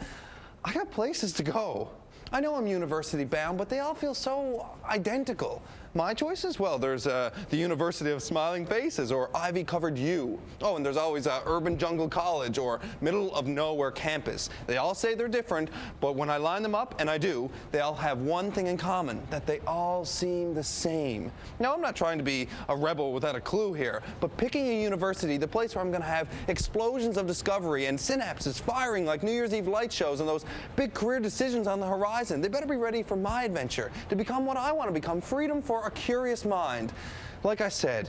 I got places to go. I know I'm university bound, but they all feel so identical. My choices? Well, there's the University of Smiling Faces, or Ivy Covered U. Oh, and there's always Urban Jungle College, or Middle of Nowhere Campus. They all say they're different, but when I line them up, and I do, they all have one thing in common, that they all seem the same. Now, I'm not trying to be a rebel without a clue here, but picking a university, the place where I'm going to have explosions of discovery and synapses firing like New Year's Eve light shows and those big career decisions on the horizon, they better be ready for my adventure, to become what I want to become, freedom for a curious mind. Like I said,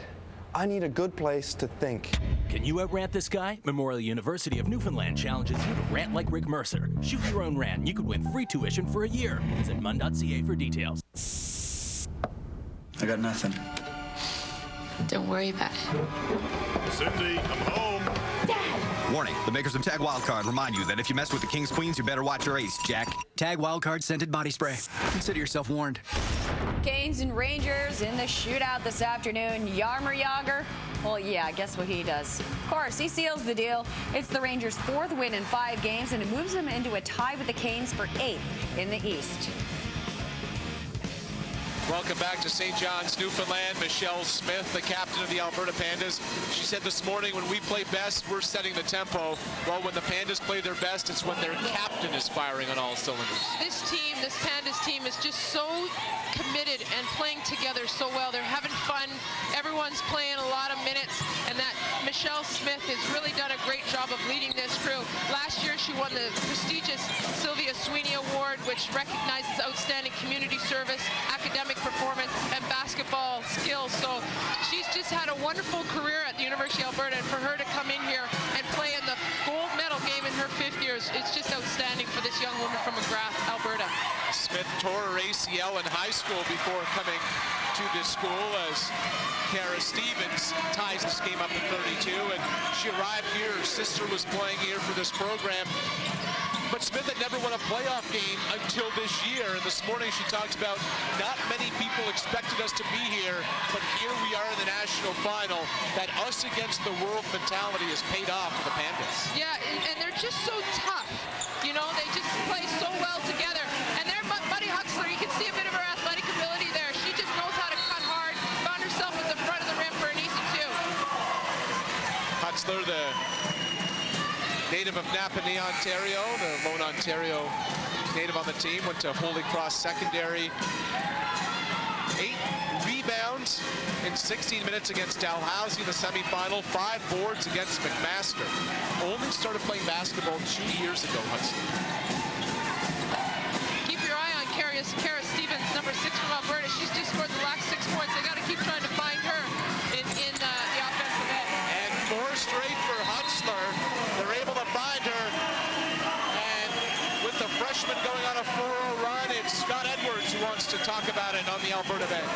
I need a good place to think. Can you out-rant this guy? Memorial University of Newfoundland challenges you to rant like Rick Mercer. Shoot your own rant and you could win free tuition for a year. Visit mun.ca for details. I got nothing. Don't worry about it. Cindy, I'm home. Warning, the makers of Tag Wildcard remind you that if you mess with the King's Queens, you better watch your ace, Jack. Tag Wildcard scented body spray. Consider yourself warned. Canes and Rangers in the shootout this afternoon. Jaromir Jagr, well, yeah, guess what he does? Of course, he seals the deal. It's the Rangers' 4th win in 5 games, and it moves them into a tie with the Canes for 8th in the East. Welcome back to St. John's, Newfoundland. Michelle Smith, the captain of the Alberta Pandas. She said this morning, when we play best, we're setting the tempo. Well, when the Pandas play their best, it's when their captain is firing on all cylinders. This team, this Pandas team, is just so committed and playing together so well. They're having fun. Everyone's playing a lot of minutes, and that Michelle Smith has really done a great job of leading this crew. Last year, she won the prestigious Sylvia Sweeney Award, which recognizes outstanding community service, academic performance, and basketball skills. So she's just had a wonderful career at the University of Alberta, and for her to come in here and play in the gold medal game in her 5th year, it's just outstanding for this young woman from McGrath, Alberta. Smith tore her ACL in high school before coming to this school, as Kara Stevens ties this game up at 32, and she arrived here. Her sister was playing here for this program. But Smith had never won a playoff game until this year, and this morning she talked about not many people expected us to be here, but here we are in the national final. That us against the world mentality has paid off for the Pandas. Yeah, and they're just so tough. You know, they just play so well together. And there, Buddy Huxler, you can see a bit of her athletic ability there. She just knows how to cut hard, found herself at the front of the rim for an easy 2. Huxler, the native of Napanee, Ontario, the lone Ontario native on the team, went to Holy Cross Secondary. 8 rebounds in 16 minutes against Dalhousie in the semifinal, 5 boards against McMaster. Only started playing basketball 2 years ago, Hudson. Keep your eye on Kara Stevens, number 6 from Alberta. She's just scored the last 6 points. They got to keep trying to find her in the offensive end. And 4 straight for Huxler. They're able to find her. And with the freshman going on a 4-0 run, it's Scott Edwards who wants to talk about it on the Alberta bench.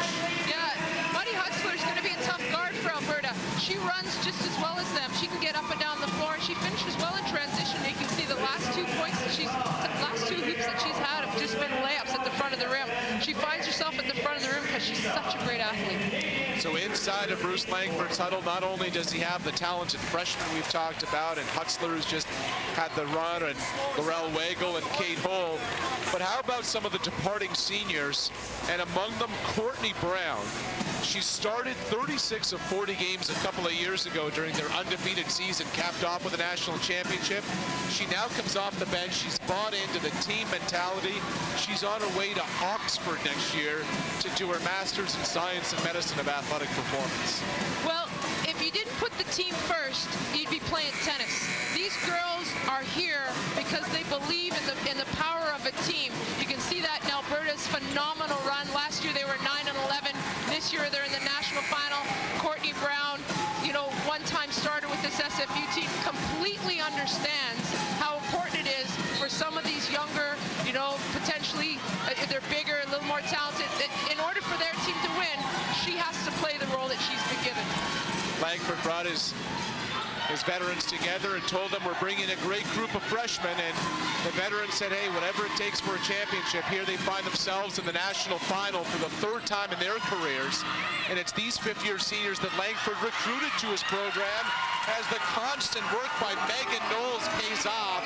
Yeah, Buddy Huxler is going to be a tough guard for Alberta. She runs just as well as them. She can get up and down the floor, and she finishes well in transition. You can see the last 2 points that last 2 hoops that she's had have just been layups at the front of the rim. She finds herself at the front of the rim because she's such a great athlete. So inside of Bruce Langford's huddle, not only does he have the talented freshman we've talked about, and Huxler who's just had the run, and Laurel Wagle and Kate Hull, but how about some of the departing seniors, and among them Courtney Brown. She started 36 of 40 games a couple of years ago during their undefeated season, capped off with a national championship. She now comes off the bench. She's bought into the team mentality. She's on her way to Oxford next year to do her master's in science and medicine of athletic performance. Well, if you didn't put the team first, you'd be playing tennis. These girls are here because they believe in the power of a team. You can see that in Alberta's phenomenal run. Last year they were 9-11. This year they're in the national final. Courtney Brown, you know, one-time starter with this SFU team, completely understands how important it is for some of these younger, you know, potentially they're bigger, a little more talented. In order for their team to win, she has to play the role that she's been given. Langford brought his veterans together and told them we're bringing a great group of freshmen, and the veterans said, hey, whatever it takes for a championship. Here they find themselves in the national final for the 3rd time in their careers, and it's these 5th-year seniors that Langford recruited to his program as the constant work by Megan Knowles pays off,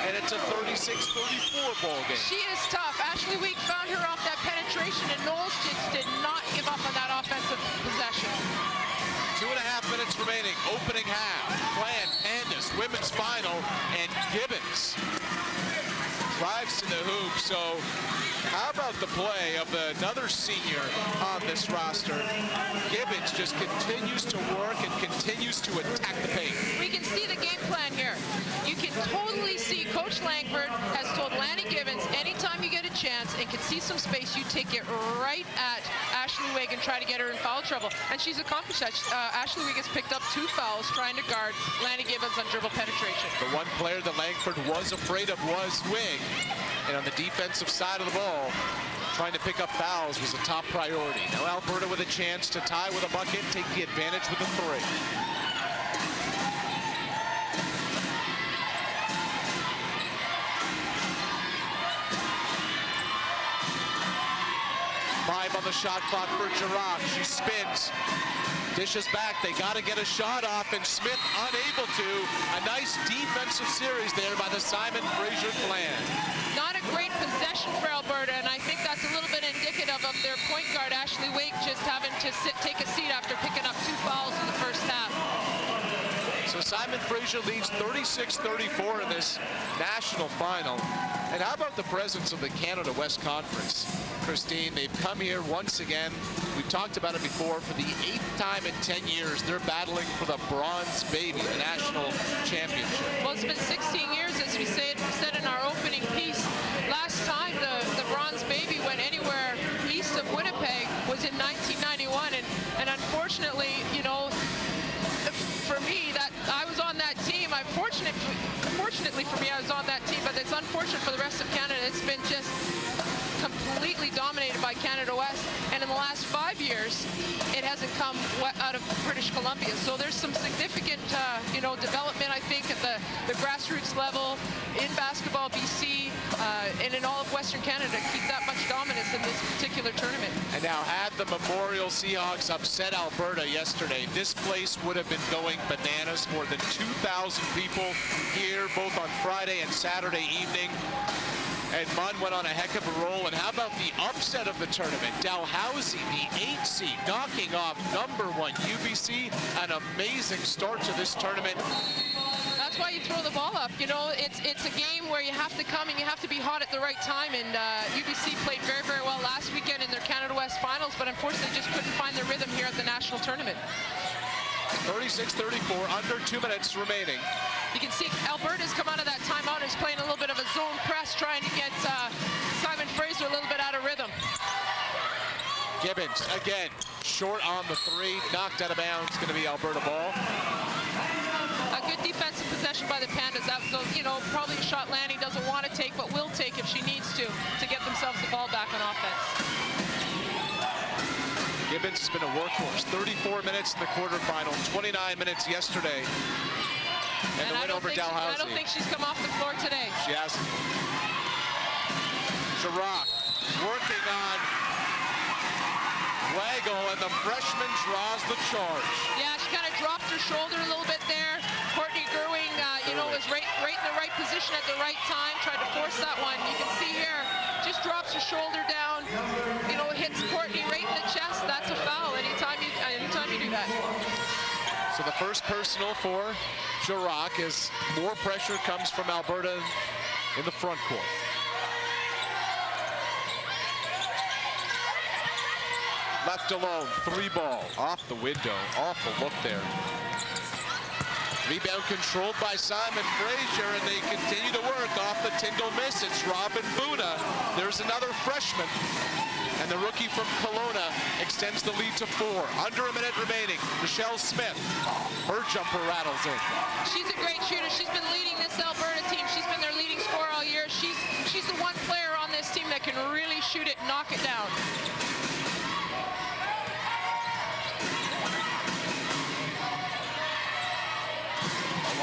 and it's a 36-34 ball game. She is tough. Ashley Ashley Week found her off that penetration, and Knowles just did not give up on that offensive possession. 2.5 minutes remaining, opening half. Clan, Pandas, women's final, and Gibbons drives to the hoop. So how about the play of another senior on this roster? Gibbons just continues to work and continues to attack the paint. We can see the game plan here. You can totally see Coach Langford has told Lanny Gibbons, anytime you get a chance and can see some space, you take it right at Ashley Wig and try to get her in foul trouble. And she's accomplished that. Ashley Wig has picked up 2 fouls trying to guard Lanny Gibbons on dribble penetration. The one player that Langford was afraid of was Wig. And on the defensive side of the ball, trying to pick up fouls was a top priority. Now Alberta with a chance to tie with a bucket, take the advantage with a 3. 5 on the shot clock for Girard. She spins, dishes back. They got to get a shot off, and Smith unable to. A nice defensive series there by the Simon Fraser clan. Not a great possession for Alberta, and I think that's a little bit indicative of their point guard, Ashley Wake, just having to take a seat after picking up 2 fouls in the first half. So Simon Fraser leads 36-34 in this national final. And how about the presence of the Canada West Conference? Christine, they've come here once again. We've talked about it before. For the 8th time in 10 years, they're battling for the bronze baby, the national championship. Well, it's been 16 years, as we said in our opening piece. Last time the bronze baby went anywhere east of Winnipeg was in 1991. And unfortunately, you know, for me, that I was on that team. Fortunately for me, I was on that team, but it's unfortunate for the rest of Canada. It's been just completely dominated by Canada West, and in the last 5 years, it hasn't come out of British Columbia. So there's some significant, development, I think, at the grassroots level in basketball, BC, and in all of Western Canada to keep that much dominance in this particular tournament. And now, had the Memorial Seahawks upset Alberta yesterday, this place would have been going bananas. More than 2,000 people here, both on Friday and Saturday evening. And Munn went on a heck of a roll. And how about the upset of the tournament? Dalhousie, the 8th seed, knocking off #1 UBC. An amazing start to this tournament. That's why you throw the ball up. You know, it's a game where you have to come and you have to be hot at the right time. And UBC played very, very well last weekend in their Canada West finals, but unfortunately just couldn't find their rhythm here at the national tournament. 36-34, under 2 minutes remaining. You can see Alberta's come out of that timeout and is playing a little bit of a zone press, trying to get Simon Fraser a little bit out of rhythm. Gibbons, again, short on the 3, knocked out of bounds. Going to be Alberta ball. A good defensive possession by the Pandas. That was, probably a shot Lanny doesn't want to take, but will take if she needs to get themselves the ball back on offense. Gibbons has been a workhorse. 34 minutes in the quarterfinal, 29 minutes yesterday. And the win over Dalhousie. I don't think she's come off the floor today. She hasn't. Girard working on Wagle, and the freshman draws the charge. Yeah, she kind of dropped her shoulder a little bit there. Courtney Gerwing, was right in the right position at the right time, tried to force that one. You can see here, just drops her shoulder down, hits Courtney right in the chest. That's a foul anytime you do that. So the first personal for Girard as more pressure comes from Alberta in the front court. Left alone, 3 ball, off the window. Awful look there. Rebound controlled by Simon Fraser, and they continue to work off the Tyndall miss. It's Robin Buna. There's another freshman. And the rookie from Kelowna extends the lead to 4. Under a minute remaining. Michelle Smith. Her jumper rattles in. She's a great shooter. She's been leading this Alberta team. She's been their leading scorer all year. She's the one player on this team that can really shoot it and knock it down.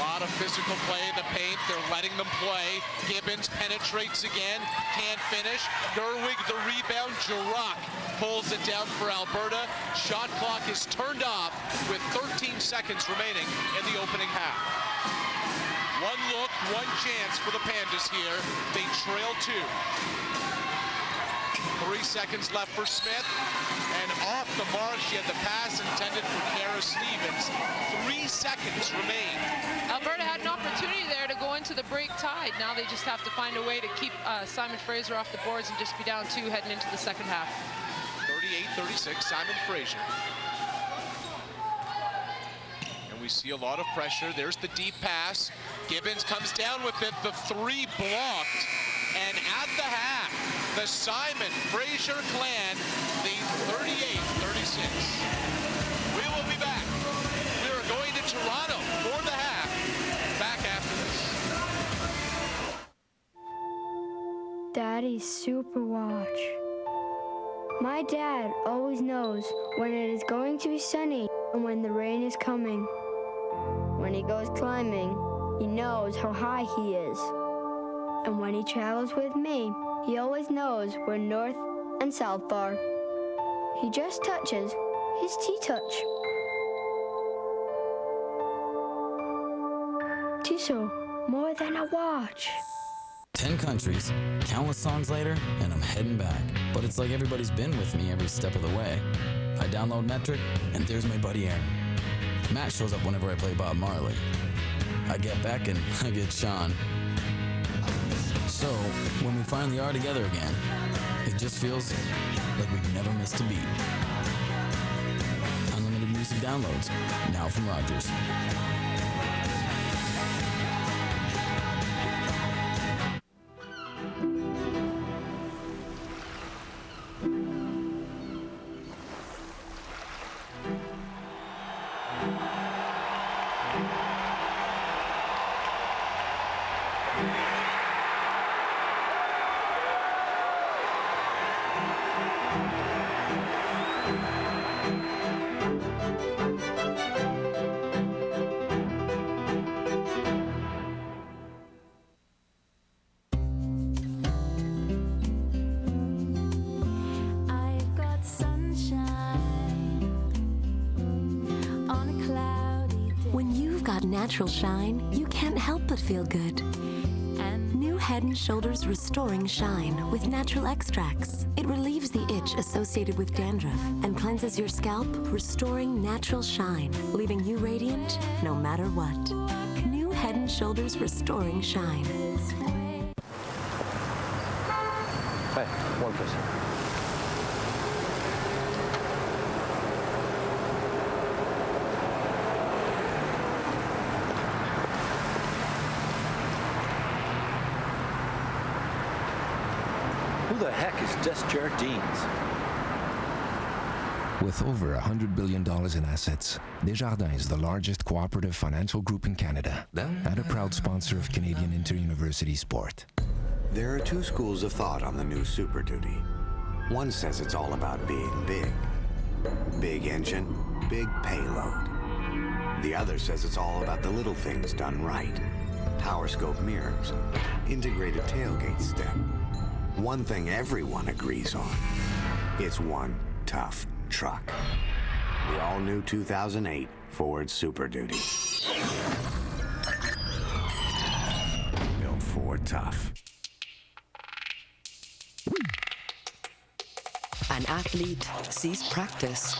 A lot of physical play in the paint. They're letting them play. Gibbons penetrates again. Can't finish. Gerwig the rebound. Girard pulls it down for Alberta. Shot clock is turned off with 13 seconds remaining in the opening half. One look, one chance for the Pandas here. They trail 2. 3 seconds left for Smith. And off the mark, she had the pass intended for Kara Stevens. 3 seconds remain. Alberta had an opportunity there to go into the break tied. Now they just have to find a way to keep Simon Fraser off the boards and just be down 2 heading into the second half. 38-36, Simon Fraser. And we see a lot of pressure. There's the deep pass. Gibbons comes down with it. The 3 blocked. And at the half, the Simon Fraser clan lead 38-36. We will be back. We are going to Toronto for the half. Back after this. Daddy's Super Watch. My dad always knows when it is going to be sunny and when the rain is coming. When he goes climbing, he knows how high he is. And when he travels with me, he always knows where north and south are. He just touches his T-Touch. Tissot, more than a watch. 10 countries, countless songs later, and I'm heading back. But it's like everybody's been with me every step of the way. I download Metric, and there's my buddy Aaron. Matt shows up whenever I play Bob Marley. I get Beck and I get Sean. So, when we finally are together again, it just feels like we've never missed a beat. Unlimited music downloads, now from Rogers. Natural shine, you can't help but feel good. New Head & Shoulders Restoring Shine with natural extracts. It relieves the itch associated with dandruff and cleanses your scalp, restoring natural shine, leaving you radiant no matter what. New Head & Shoulders Restoring Shine. Hey, one please. Who the heck is Desjardins? With over $100 billion in assets, Desjardins is the largest cooperative financial group in Canada and a proud sponsor of Canadian inter-university sport. There are 2 schools of thought on the new Super Duty. One says it's all about being big. Big engine, big payload. The other says it's all about the little things done right. Power scope mirrors, integrated tailgate step. One thing everyone agrees on, it's one tough truck. The all-new 2008 Ford Super Duty. Built Ford tough. An athlete sees practice.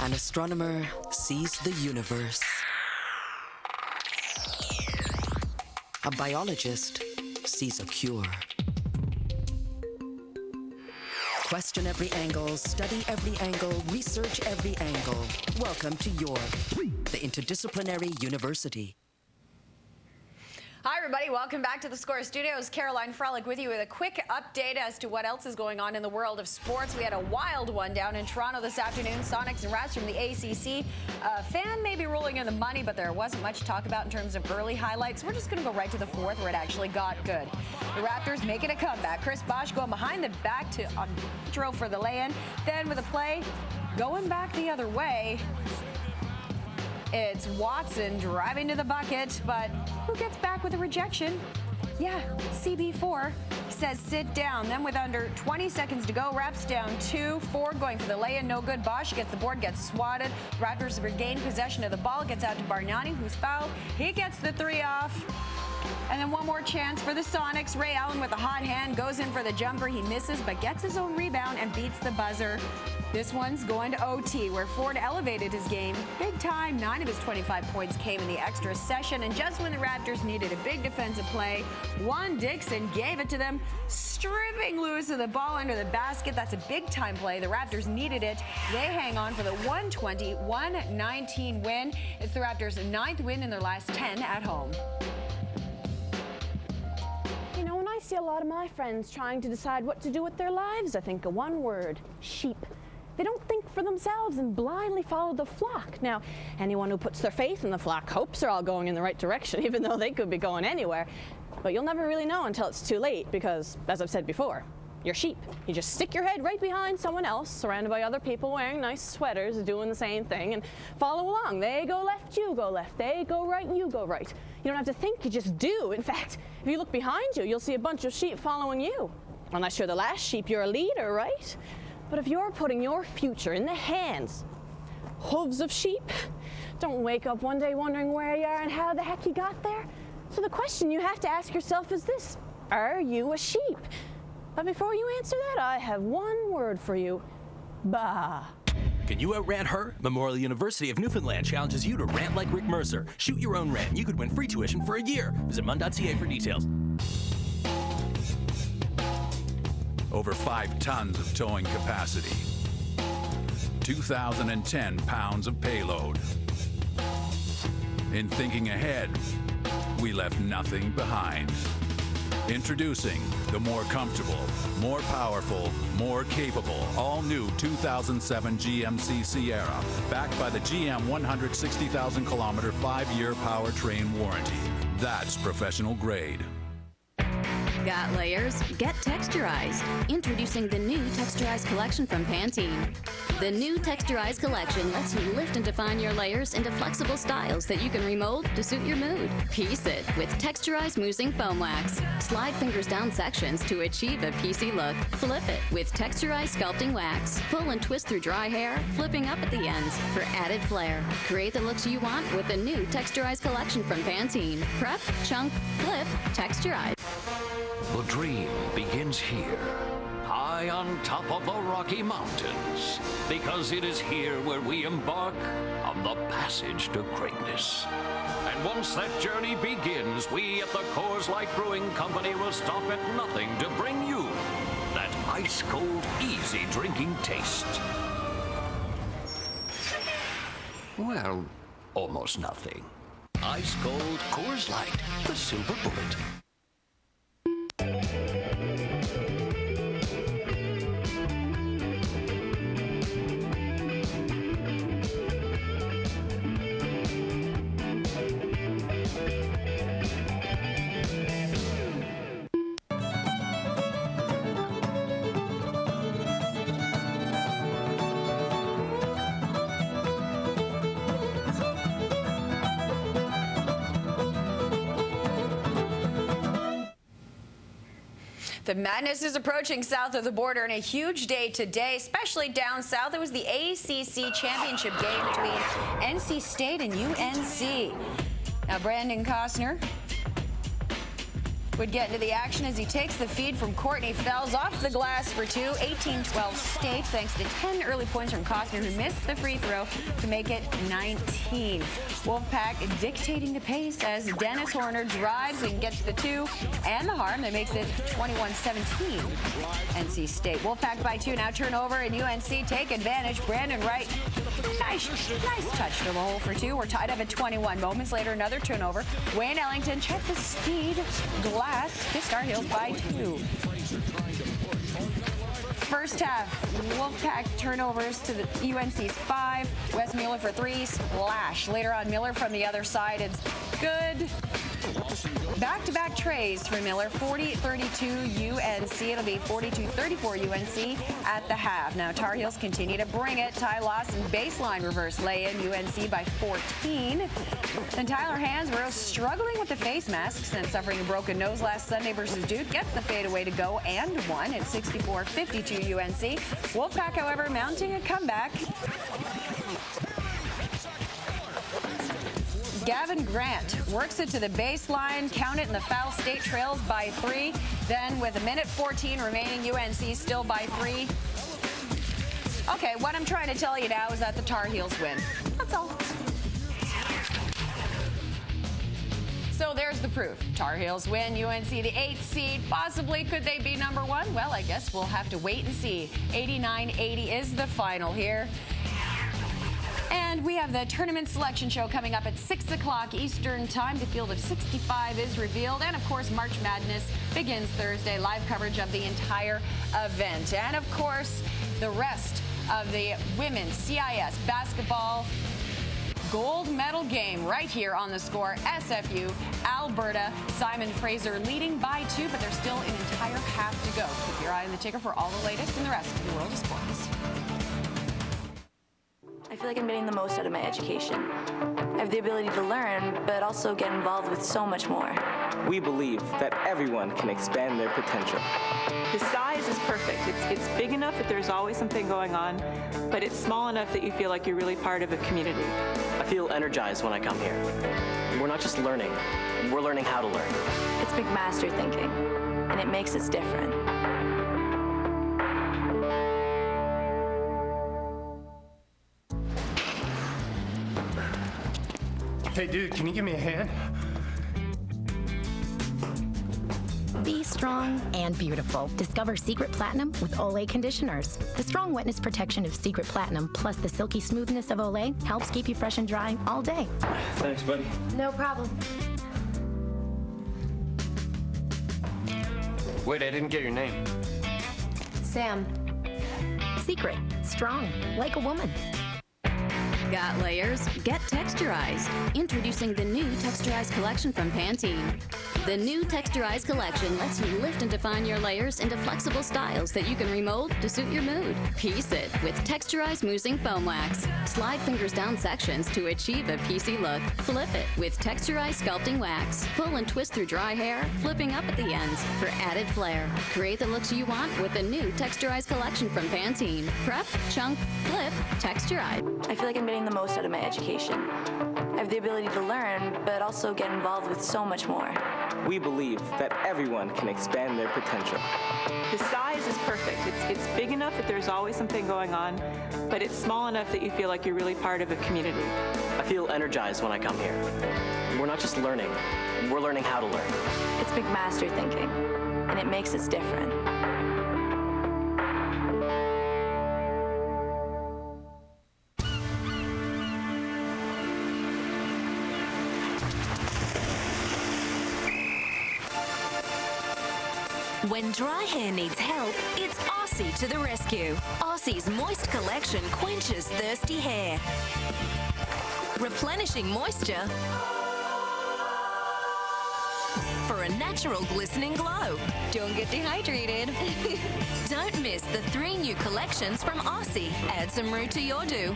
An astronomer sees the universe. A biologist sees a cure. Question every angle, study every angle, research every angle. Welcome to York, the interdisciplinary university. Hi, everybody. Welcome back to the Score Studios. Caroline Frolic with you with a quick update as to what else is going on in the world of sports. We had a wild one down in Toronto this afternoon. Sonics and Rats from the ACC. Fan may be rolling in the money, but there wasn't much to talk about in terms of early highlights. We're just going to go right to the fourth where it actually got good. The Raptors making a comeback. Chris Bosh going behind the back to Andro for the lay-in. Then with a play going back the other way. It's Watson driving to the bucket, but who gets back with a rejection? Yeah, CB4 says sit down. Then with under 20 seconds to go, Raps down 2. Ford going for the lay-in, no good. Bosch gets the board, gets swatted. Raptors regain possession of the ball, gets out to Bargnani, who's fouled. He gets the 3 off. And then one more chance for the Sonics. Ray Allen with a hot hand goes in for the jumper. He misses but gets his own rebound and beats the buzzer. This one's going to OT, where Ford elevated his game big time. 9 of his 25 points came in the extra session, and just when the Raptors needed a big defensive play, Juan Dixon gave it to them, stripping Lewis of the ball under the basket. That's a big-time play. The Raptors needed it. They hang on for the 120-119 win. It's the Raptors' 9th win in their last 10 at home. You know, when I see a lot of my friends trying to decide what to do with their lives, I think of one word: sheep. They don't think for themselves and blindly follow the flock. Now, anyone who puts their faith in the flock hopes they're all going in the right direction, even though they could be going anywhere. But you'll never really know until it's too late because, as I've said before, you're sheep. You just stick your head right behind someone else, surrounded by other people wearing nice sweaters, doing the same thing, and follow along. They go left, you go left. They go right, you go right. You don't have to think, you just do. In fact, if you look behind you, you'll see a bunch of sheep following you. Unless you're the last sheep, you're a leader, right? But if you're putting your future in the hands, hooves of sheep, don't wake up one day wondering where you are and how the heck you got there. So the question you have to ask yourself is this: are you a sheep? But before you answer that, I have one word for you: bah. Can you outrant her? Memorial University of Newfoundland challenges you to rant like Rick Mercer. Shoot your own rant. You could win free tuition for a year. Visit mun.ca for details. Over 5 tons of towing capacity, 2,010 pounds of payload. In thinking ahead, we left nothing behind. Introducing the more comfortable, more powerful, more capable, all-new 2007 GMC Sierra, backed by the GM 160,000-kilometer 5-year powertrain warranty. That's professional grade. Got layers? Get texturized. Introducing the new Texturized Collection from Pantene. The new Texturized Collection lets you lift and define your layers into flexible styles that you can remold to suit your mood. Piece it with Texturized Moussing Foam Wax. Slide fingers down sections to achieve a piecey look. Flip it with Texturized Sculpting Wax. Pull and twist through dry hair, flipping up at the ends for added flair. Create the looks you want with the new Texturized Collection from Pantene. Prep, chunk, flip, texturize. The dream begins here, high on top of the Rocky Mountains, because it is here where we embark on the passage to greatness. And once that journey begins, we at the Coors Light Brewing Company will stop at nothing to bring you that ice-cold, easy drinking taste. Well, almost nothing. Ice-cold Coors Light, the silver bullet. The madness is approaching south of the border, and a huge day today, especially down south. It was the ACC championship game between NC State and UNC. Now, Brandon Costner would get into the action as he takes the feed from Courtney Fells off the glass for 2. 18-12 State, thanks to 10 early points from Costner, who missed the free throw to make it 19. Wolfpack dictating the pace as Dennis Horner drives and gets the 2 and the harm that makes it 21-17 NC State. Wolfpack by 2, now turnover, and UNC take advantage. Brandon Wright, nice touch to the hole for 2. We're tied up at 21. Moments later, another turnover. Wayne Ellington, check the speed. Glass to Star Hills by 2. First half, Wolfpack turnovers to the UNC's 5. Wes Mueller for 3, splash. Later on, Miller from the other side, it's good. Back-to-back trays for Miller, 40-32 UNC. It'll be 42-34 UNC at the half. Now, Tar Heels continue to bring it. Ty Lawson, baseline reverse lay-in, UNC by 14. And Tyler Hansborough, struggling with the face masks and suffering a broken nose last Sunday versus Duke, gets the fadeaway to go and one at 64-52 UNC. Wolfpack, however, mounting a comeback. Gavin Grant works it to the baseline, count it in the foul state, trails by 3. Then with a minute 14 remaining, UNC still by 3. Okay, what I'm trying to tell you now is that the Tar Heels win. That's all. So there's the proof. Tar Heels win. UNC the 8th seed. Possibly could they be number 1? Well, I guess we'll have to wait and see. 89-80 is the final here. And we have the tournament selection show coming up at 6 o'clock Eastern time. The field of 65 is revealed. And, of course, March Madness begins Thursday. Live coverage of the entire event. And, of course, the rest of the women's CIS basketball gold medal game right here on the Score. SFU, Alberta, Simon Fraser leading by 2, but there's still an entire half to go. Keep your eye on the ticker for all the latest in the rest of the world of sports. I feel like I'm getting the most out of my education. I have the ability to learn, but also get involved with so much more. We believe that everyone can expand their potential. The size is perfect. It's big enough that there's always something going on, but it's small enough that you feel like you're really part of a community. I feel energized when I come here. We're not just learning, we're learning how to learn. It's McMaster thinking, and it makes us different. Hey, dude, can you give me a hand? Be strong and beautiful. Discover Secret Platinum with Olay conditioners. The strong wetness protection of Secret Platinum plus the silky smoothness of Olay helps keep you fresh and dry all day. Thanks, buddy. No problem. Wait, I didn't get your name. Sam. Secret. Strong. Like a woman. Got layers? Get texturized. Introducing the new Texturized Collection from Pantene. The new Texturized Collection lets you lift and define your layers into flexible styles that you can remold to suit your mood. Piece it with Texturized Moussing Foam Wax. Slide fingers down sections to achieve a piecey look. Flip it with Texturized Sculpting Wax. Pull and twist through dry hair, flipping up at the ends for added flair. Create the looks you want with the new Texturized Collection from Pantene. Prep, chunk, flip, texturize. I feel like I'm getting the most out of my education. I have the ability to learn, but also get involved with so much more. We believe that everyone can expand their potential. The size is perfect. It's big enough that there's always something going on, but it's small enough that you feel like you're really part of a community. I feel energized when I come here. We're not just learning, we're learning how to learn. It's McMaster thinking, and it makes us different. When dry hair needs help, it's Aussie to the rescue. Aussie's Moist Collection quenches thirsty hair, replenishing moisture for a natural glistening glow. Don't get dehydrated. Don't miss the 3 new collections from Aussie. Add some roux to your do.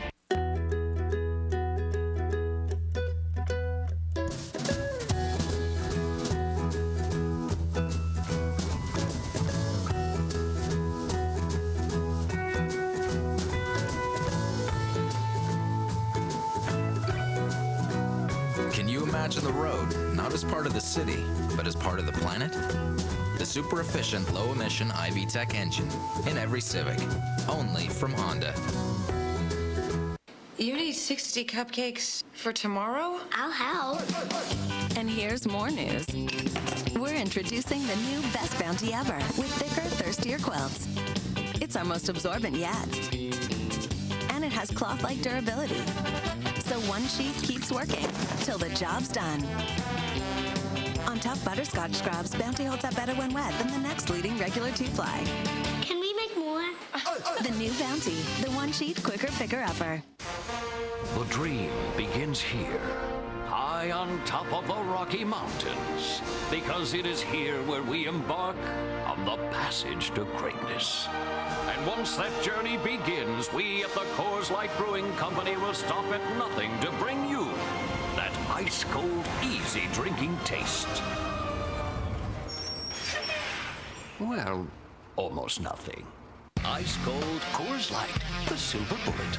Imagine the road, not as part of the city, but as part of the planet? The super efficient, low emission IV Tech engine in every Civic, only from Honda. You need 60 cupcakes for tomorrow? I'll help. And here's more news. We're introducing the new Best Bounty ever with thicker, thirstier quilts. It's our most absorbent yet. And it has cloth-like durability. So one sheet keeps working till the job's done. On tough butterscotch scrubs, Bounty holds up better when wet than the next leading regular two-ply. Can we make more? The new Bounty, the one sheet quicker picker-upper. The dream begins here, high on top of the Rocky Mountains, because it is here where we embark on the passage to greatness. And once that journey begins, we at the Coors Light Brewing Company will stop at nothing to bring you that ice-cold, easy drinking taste. Well, almost nothing. Ice-cold Coors Light, the silver bullet.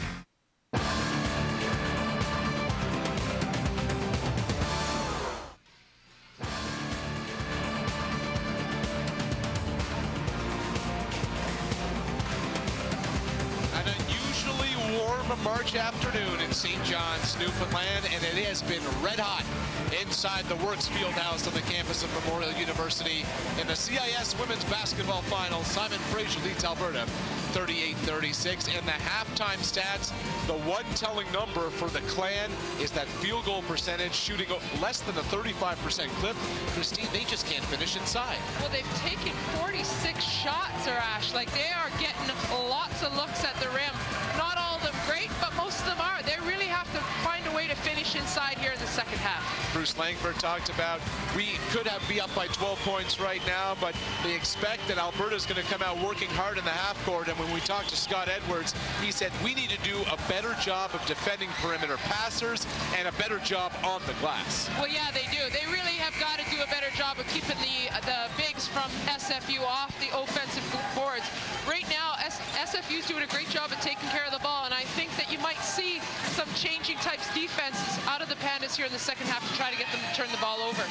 of a March afternoon in St. John's, Newfoundland, and it has been red hot inside the Works Fieldhouse on the campus of Memorial University. In the CIS Women's Basketball Finals, Simon Fraser leads Alberta 38-36. And the halftime stats, the one telling number for the Clan is that field goal percentage, shooting less than a 35% clip. Christine, they just can't finish inside. Well, they've taken 46 shots, Arash. Like, they are getting lots of looks at the rim. Not all of them great, but most of them are. They really have to find a way to finish inside here in the second half. Bruce Langford talked about we could be up by 12 points right now, but they expect that Alberta's going to come out working hard in the half court. And when we talked to Scott Edwards, he said we need to do a better job of defending perimeter passers and a better job on the glass. Well, yeah, they do. They really have got to do a better job of keeping the bigs from SFU off the offensive boards. Right now, SFU's doing a great job of taking care of the ball, and I think that you might see some changing types defenses out of the Pandas here in the second half to try to get them to turn the ball over.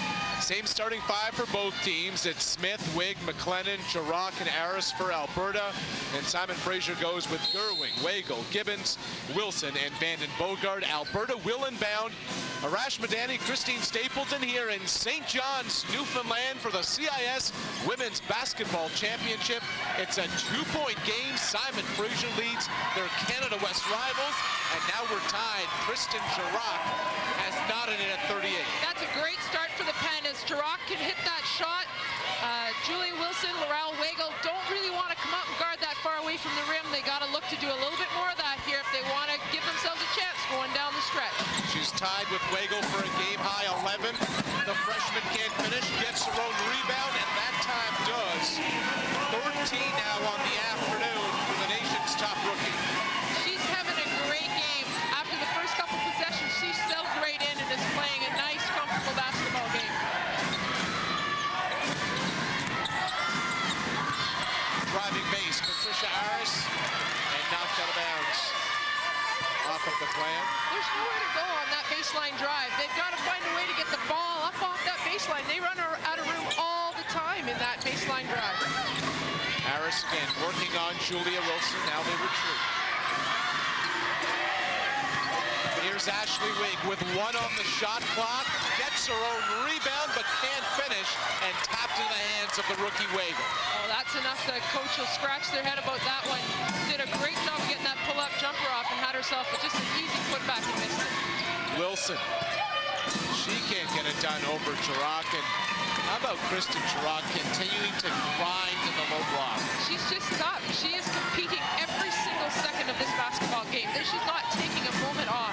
Same starting five for both teams. It's Smith, Wig, McLennan, Jurok, and Aris for Alberta. And Simon Fraser goes with Gerwing, Wagle, Gibbons, Wilson, and Vanden Bogard. Alberta will inbound. Arash Madani, Christine Stapleton here in St. John's, Newfoundland for the CIS Women's Basketball Championship. It's a 2-point game. Simon Fraser leads their Canada West rivals. And now we're tied. Kristen Jurok has knotted it at 38. That's a great start for the Pandas. Jurok can hit that shot. Julie Wilson, Laurel Wagle don't really want to come out and guard that far away from the rim. They got to look to do a little bit more of that here if they want to give themselves a chance going down the stretch. She's tied with Wagle for a game-high 11. The freshman can't finish, gets her own rebound, and that time does. 13 now on the afternoon for the nation's top rookie. She's having a great game. After the first couple possessions, she settled right in and is playing a nice, comfortable basketball game. Driving base, Patricia Aris, and knocked out of bounds. Off of the Clan. There's nowhere to go on that baseline drive. They've got to find a way to get the ball up off that baseline. They run out of room all the time in that baseline drive. Aris again working on Julia Wilson. Now they retreat. Here's Ashley Wig with one on the shot clock. Gets her own rebound, but can't finish, and tapped in the hands of the rookie Wagle. Oh, that's enough. The coach will scratch their head about that one. Did a great job of getting that pull-up jumper off and had herself just an easy putback and missed it. Wilson, she can't get it done over Jurok. And how about Kristen Jurok continuing to grind in the low block? She's just tough. She is competing every single second of this basketball game. She's not taking a moment off.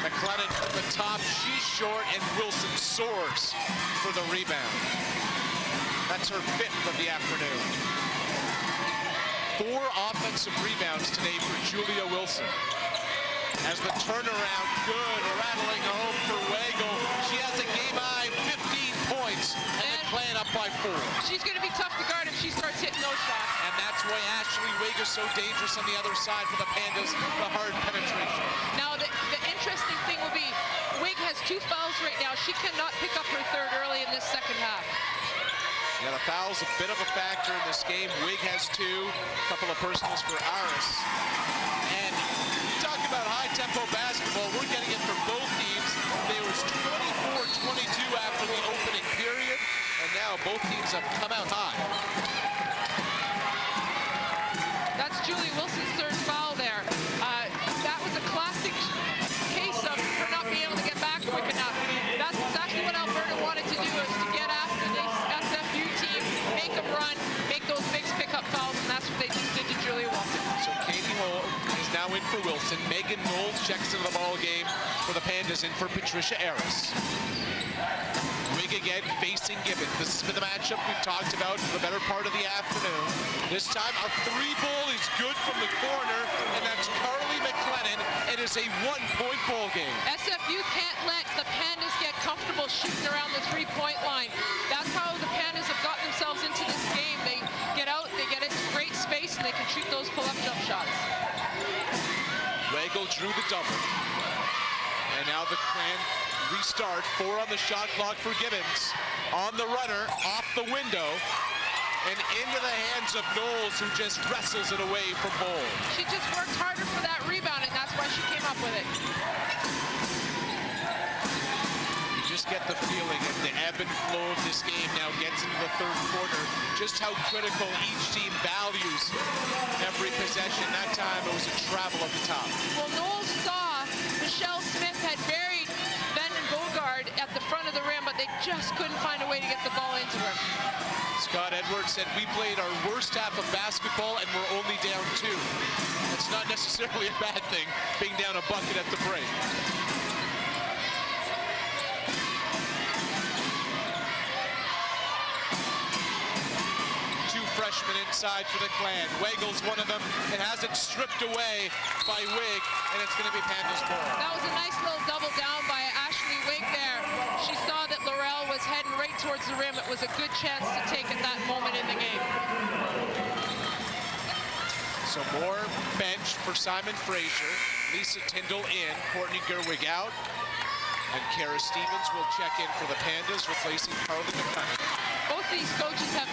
McLennan from the top, she's short, and Wilson soars for the rebound. That's her 5th of the afternoon. 4 offensive rebounds today for Julia Wilson. As the turnaround, good, rattling home for Wagle. She has a game-high 15 points, and the Clan up by 4. She's going to be tough to guard if she starts hitting those shots. And that's why Ashley Wig is so dangerous on the other side for the Pandas, the hard penetration. Now, the interesting thing will be, Wig has 2 fouls right now. She cannot pick up her 3rd early in this second half. Yeah, the foul's a bit of a factor in this game. Wig has 2, a couple of personals for Aris. And talk about high-tempo basketball, we're getting it from both teams. There was 24-22 after the opening period, and now both teams have come out high. That's Julie Wilson's 3rd foul there. That was a classic case of her not being able to get back quick enough. That's exactly what Alberta wanted to do, is to get after this SFU team, make them run, make those bigs pick up fouls, and that's what they just did to Julia Wilson. So Katie Hull is now in for Wilson. Megan Knowles checks into the ball game for the Pandas, in for Patricia Aris. Wig again facing Gibbons. This has been the matchup we've talked about for the better part of the afternoon. This time a 3-ball is good from the corner, and that's Carly McLennan. It is a 1-point ball game. SFU can't let the Pandas get comfortable shooting around the 3-point line. That's how the Pandas have gotten themselves into this game. They get out, they get into great space, and they can shoot those pull-up jump shots. Wagle drew the double. And now the Clan restart. 4 on the shot clock for Gibbons. On the runner, off the window, and into the hands of Knowles, who just wrestles it away from Bowl. She just worked harder for that rebound. get the feeling of the ebb and flow of this game now gets into the third quarter, just how critical each team values every possession. That time it was a travel at the top. Well, Knowles saw Michelle Smith had buried Vanden Bogard at the front of the rim, but they just couldn't find a way to get the ball into her. Scott Edwards said, we played our worst half of basketball and we're only down 2. That's not necessarily a bad thing, being down a bucket at the break. Two freshmen inside for the Clan. Weigel's one of them. It has it stripped away by Wig, and it's going to be Panda's ball. That was a nice little double down by Ashley Wig there. She saw that Laurel was heading right towards the rim. It was a good chance to take at that moment in the game. So more bench for Simon Fraser. Lisa Tyndall in, Courtney Gerwig out. And Kara Stevens will check in for the Pandas, replacing Carly McCunning. Both these coaches have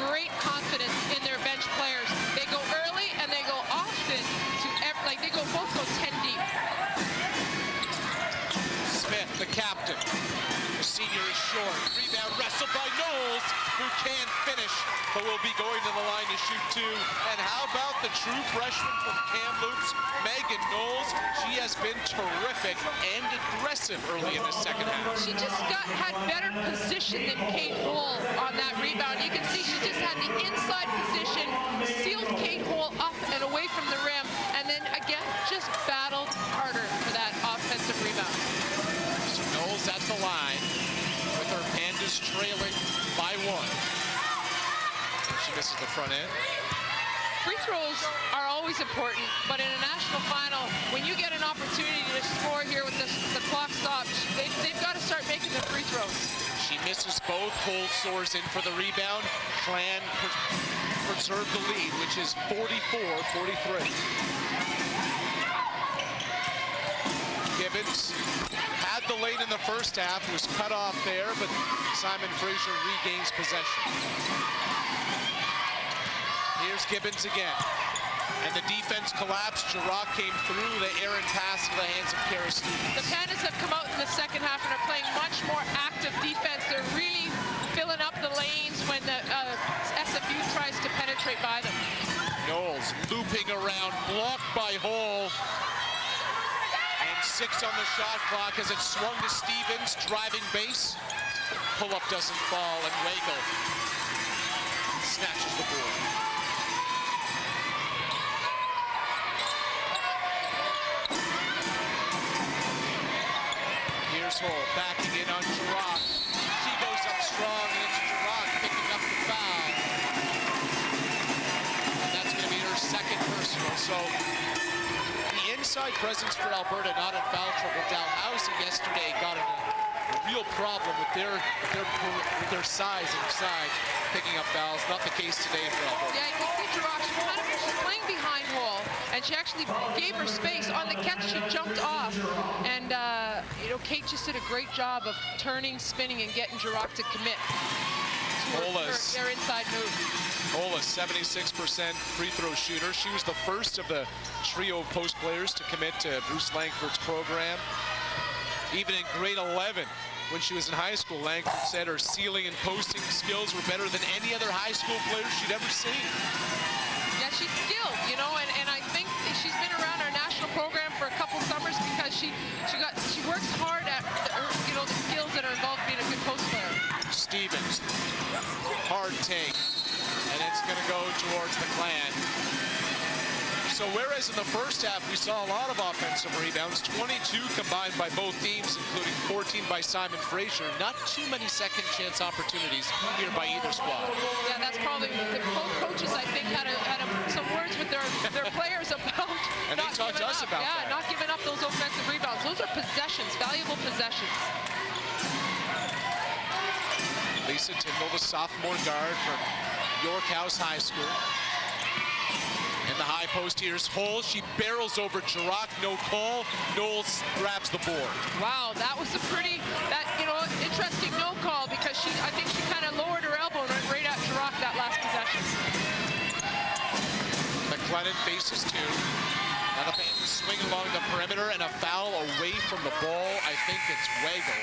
great confidence in their bench players. They go early and they go often to they both go 10 deep. Smith, the captain. The senior is short. Rebound wrestled by Knowles, who can't finish, but will be going to the line to shoot 2. And how about the true freshman from Kamloops, Megan Knowles? She has been terrific and aggressive early in the second half. She just had better position than Kate Hole on that rebound. You can see she just had the inside position, sealed Kate Hole up and away from the rim, and then again just battled harder for that offensive rebound. So Knowles at the line with her Pandas trailing by 1. She misses the front end. Free throws are always important, but in a national final, when you get an opportunity to score here with the clock stopped, they've got to start making the free throws. She misses both. Hole soars in for the rebound. Clan preserved the lead, which is 44-43. Gibbons had the lane in the first half, was cut off there, but Simon Fraser regains possession. Here's Gibbons again. And the defense collapsed. Giroux came through. The errant pass to the hands of Kara Stevens. The Pandas have come out in the second half and are playing much more active defense. They're really filling up the lanes when the SFU tries to penetrate by them. Knowles looping around, blocked by Hole. And 6 on the shot clock as it swung to Stevens, driving base. Pull-up doesn't fall, and Weigel snatches the board. Hole backing in on Giroux. She goes up strong, and it's Giroux picking up the foul. And that's going to be her second personal. So the inside presence for Alberta not in foul trouble. Dalhousie yesterday got in a real problem with their size inside, picking up fouls. Not the case today for Alberta. Yeah, you can see Giroux. She's playing behind Hole, and she actually gave her space. On the catch, she jumped off, and Kate just did a great job of turning, spinning, and getting Giroux to commit to their inside move. Ola, 76% free throw shooter. She was the first of the trio of post players to commit to Bruce Langford's program. Even in grade 11, when she was in high school, Langford said her sealing and posting skills were better than any other high school player she'd ever seen. Yeah, she's skilled, and I think she's been around our national program for a couple summers because she works hard at the skills that are involved in being a good post player. Stevens, hard take, and it's going to go towards the Clan. So whereas in the first half we saw a lot of offensive rebounds, 22 combined by both teams, including 14 by Simon Fraser, not too many second chance opportunities here by either squad. Yeah, that's probably the coaches, I think, had some words with their players about and they talked to us about that. Yeah, not giving up those offensive rebounds. Those are possessions, valuable possessions. Lisa Tyndall, the sophomore guard from York House High School. In the high post, here's Hole. She barrels over Giroux, no call. Knowles grabs the board. Wow, that was a pretty, interesting no call because I think she kind of lowered her elbow and went right at Giroux that last possession. McLennan faces 2. Now the Panthers swing along the perimeter and a foul away from the ball. I think it's Weigel.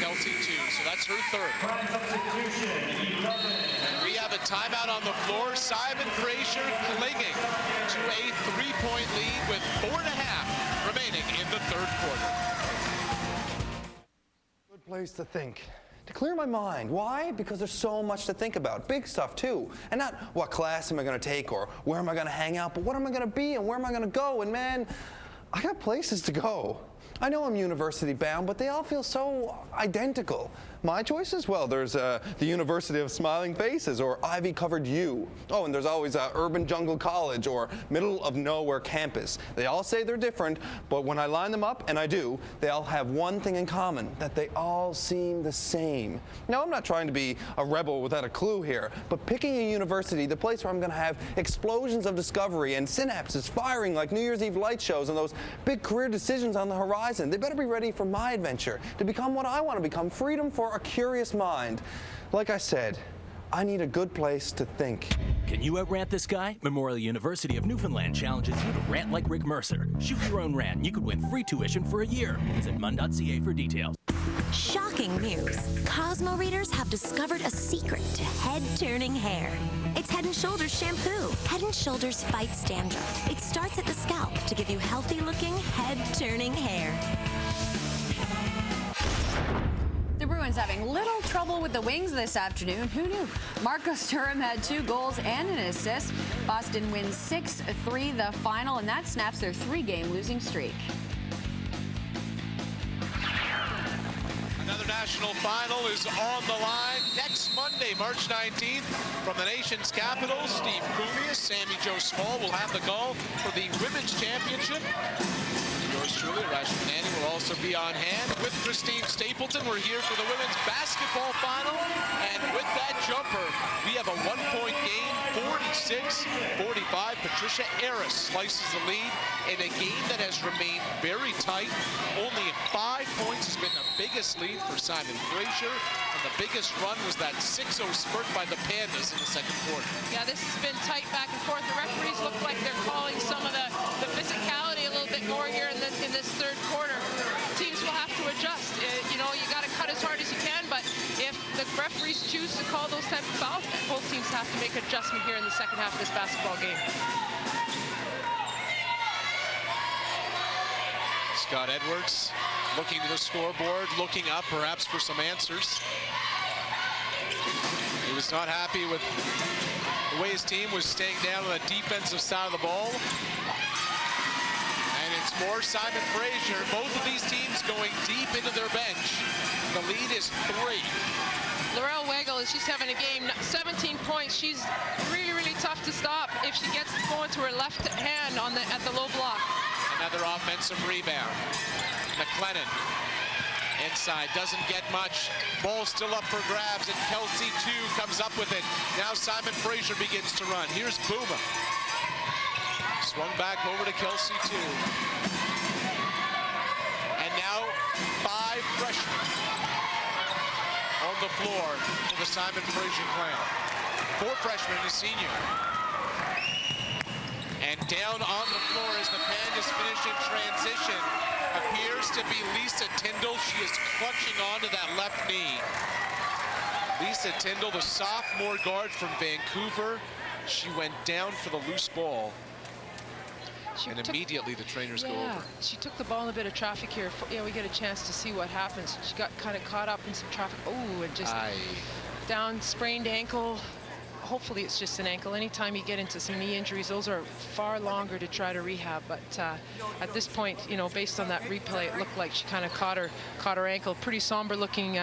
Kelsey 2, so that's her third. And we have a timeout on the floor. Simon Fraser clinging to a 3-point lead with 4.5 remaining in the third quarter. Good place to think. To clear my mind. Why? Because there's so much to think about. Big stuff, too. And not what class am I going to take or where am I going to hang out, but what am I going to be and where am I going to go? And man, I got places to go. I know I'm university bound, but they all feel so identical. My choices? Well, there's the University of Smiling Faces or Ivy Covered U. Oh, and there's always Urban Jungle College or Middle of Nowhere Campus. They all say they're different, but when I line them up, and I do, they all have one thing in common, that they all seem the same. Now, I'm not trying to be a rebel without a clue here, but picking a university, the place where I'm going to have explosions of discovery and synapses firing like New Year's Eve light shows and those big career decisions on the horizon, they better be ready for my adventure, to become what I want to become, freedom for a curious mind. Like I said, I need a good place to think. Can you out-rant this guy? Memorial University of Newfoundland challenges you to rant like Rick Mercer. Shoot your own rant. You could win free tuition for a year. Visit mun.ca for details. Shocking news. Cosmo readers have discovered a secret to head-turning hair. It's Head & Shoulders shampoo. Head & Shoulders fights dandruff. It starts at the scalp to give you healthy-looking, head-turning hair. The Bruins having little trouble with the Wings this afternoon. Who knew? Marcus Thuram had 2 goals and an assist. Boston wins 6-3 the final, and that snaps their 3-game losing streak. Another national final is on the line next Monday, March 19th. From the nation's capital, Steve Koulias, Sammy Joe Small will have the call for the Women's Championship. Yours truly, Rashid Manani, will also be on hand. With Christine Stapleton, we're here for the women's basketball final. And with that jumper, we have a 1-point game, 46-45. Patricia Harris slices the lead in a game that has remained very tight. Only 5 points has been the biggest lead for Simon Fraser. And the biggest run was that 6-0 spurt by the Pandas in the second quarter. Yeah, this has been tight back and forth. The referees look like they're calling some of the physicality a little bit more here in this third quarter. Teams will have to adjust. You know, you got to cut as hard as you can, but if the referees choose to call those type of fouls, both teams have to make an adjustment here in the second half of this basketball game. Scott Edwards looking to the scoreboard, looking up perhaps for some answers. He was not happy with the way his team was staying down on the defensive side of the ball. And it's more Simon Fraser. Both of these teams going deep into their bench. The lead is 3. Laurel Weigel is just having a game, 17 points. She's really, really tough to stop if she gets going to her left hand at the low block. Another offensive rebound. McLennan inside, doesn't get much. Ball still up for grabs, and Kelsey, too, comes up with it. Now Simon Fraser begins to run. Here's Bouma. Swung back over to Kelsey, too. And now 5 freshmen on the floor for the Simon Fraser clan. 4 freshmen and a senior. And down on the floor as the Pandas finish in transition appears to be Lisa Tyndall. She is clutching onto that left knee. Lisa Tyndall, the sophomore guard from Vancouver. She went down for the loose ball. And immediately the trainers go over. She took the ball in a bit of traffic here. Yeah, we get a chance to see what happens. She got kind of caught up in some traffic. Oh, and just down, sprained ankle. Hopefully it's just an ankle. Anytime you get into some knee injuries, those are far longer to try to rehab. But at this point, you know, based on that replay, it looked like she kind of caught her ankle. Pretty somber looking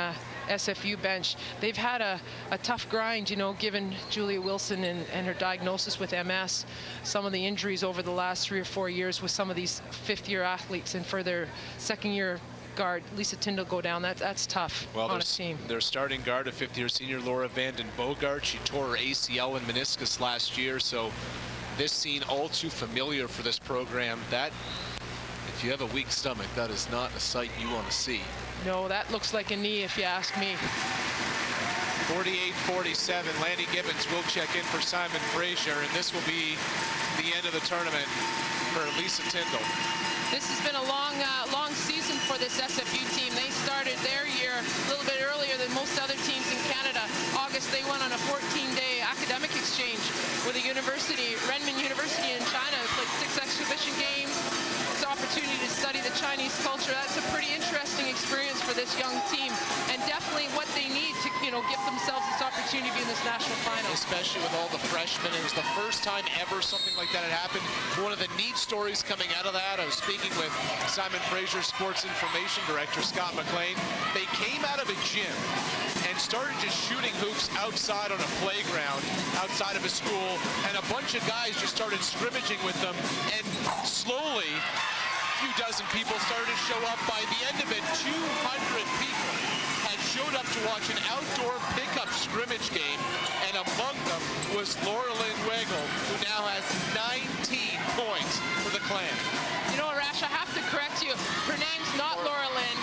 SFU bench. They've had a tough grind, you know, given Julia Wilson and her diagnosis with MS, some of the injuries over the last 3 or 4 years with some of these 5th-year athletes, and for their second-year guard, Lisa Tyndall, go down. That's tough on a team. Their starting guard, a 5th-year senior, Laura Vanden Bogart. She tore her ACL and meniscus last year, so this scene all too familiar for this program. That, if you have a weak stomach, that is not a sight you want to see. No, that looks like a knee, if you ask me. 48-47. Landy Gibbons will check in for Simon Fraser, and this will be the end of the tournament for Lisa Tyndall. This has been a long season for this SFU team. They started their year a little bit earlier than most other teams in Canada. August, they went on a 14-day academic exchange with a university, Renmin University in China. Played 6 exhibition games. It's an opportunity to study the Chinese culture. That's a pretty interesting experience for this young team, and definitely what they need to, give themselves this opportunity to be in this national final. Especially with all the freshmen. It was the first time ever something like that had happened. One of the neat stories coming out of that, I was speaking with Simon Fraser's sports information director, Scott McLean. They came out of a gym and started just shooting hoops outside on a playground, outside of a school, and a bunch of guys just started scrimmaging with them, and slowly, a few dozen people started to show up. By the end of it, 200 people had showed up to watch an outdoor pickup scrimmage game, and among them was Laura Lynn Weigel, who now has 19 points for the Clan. You know, Rash, I have to correct you. Her name's not Laura Lynn.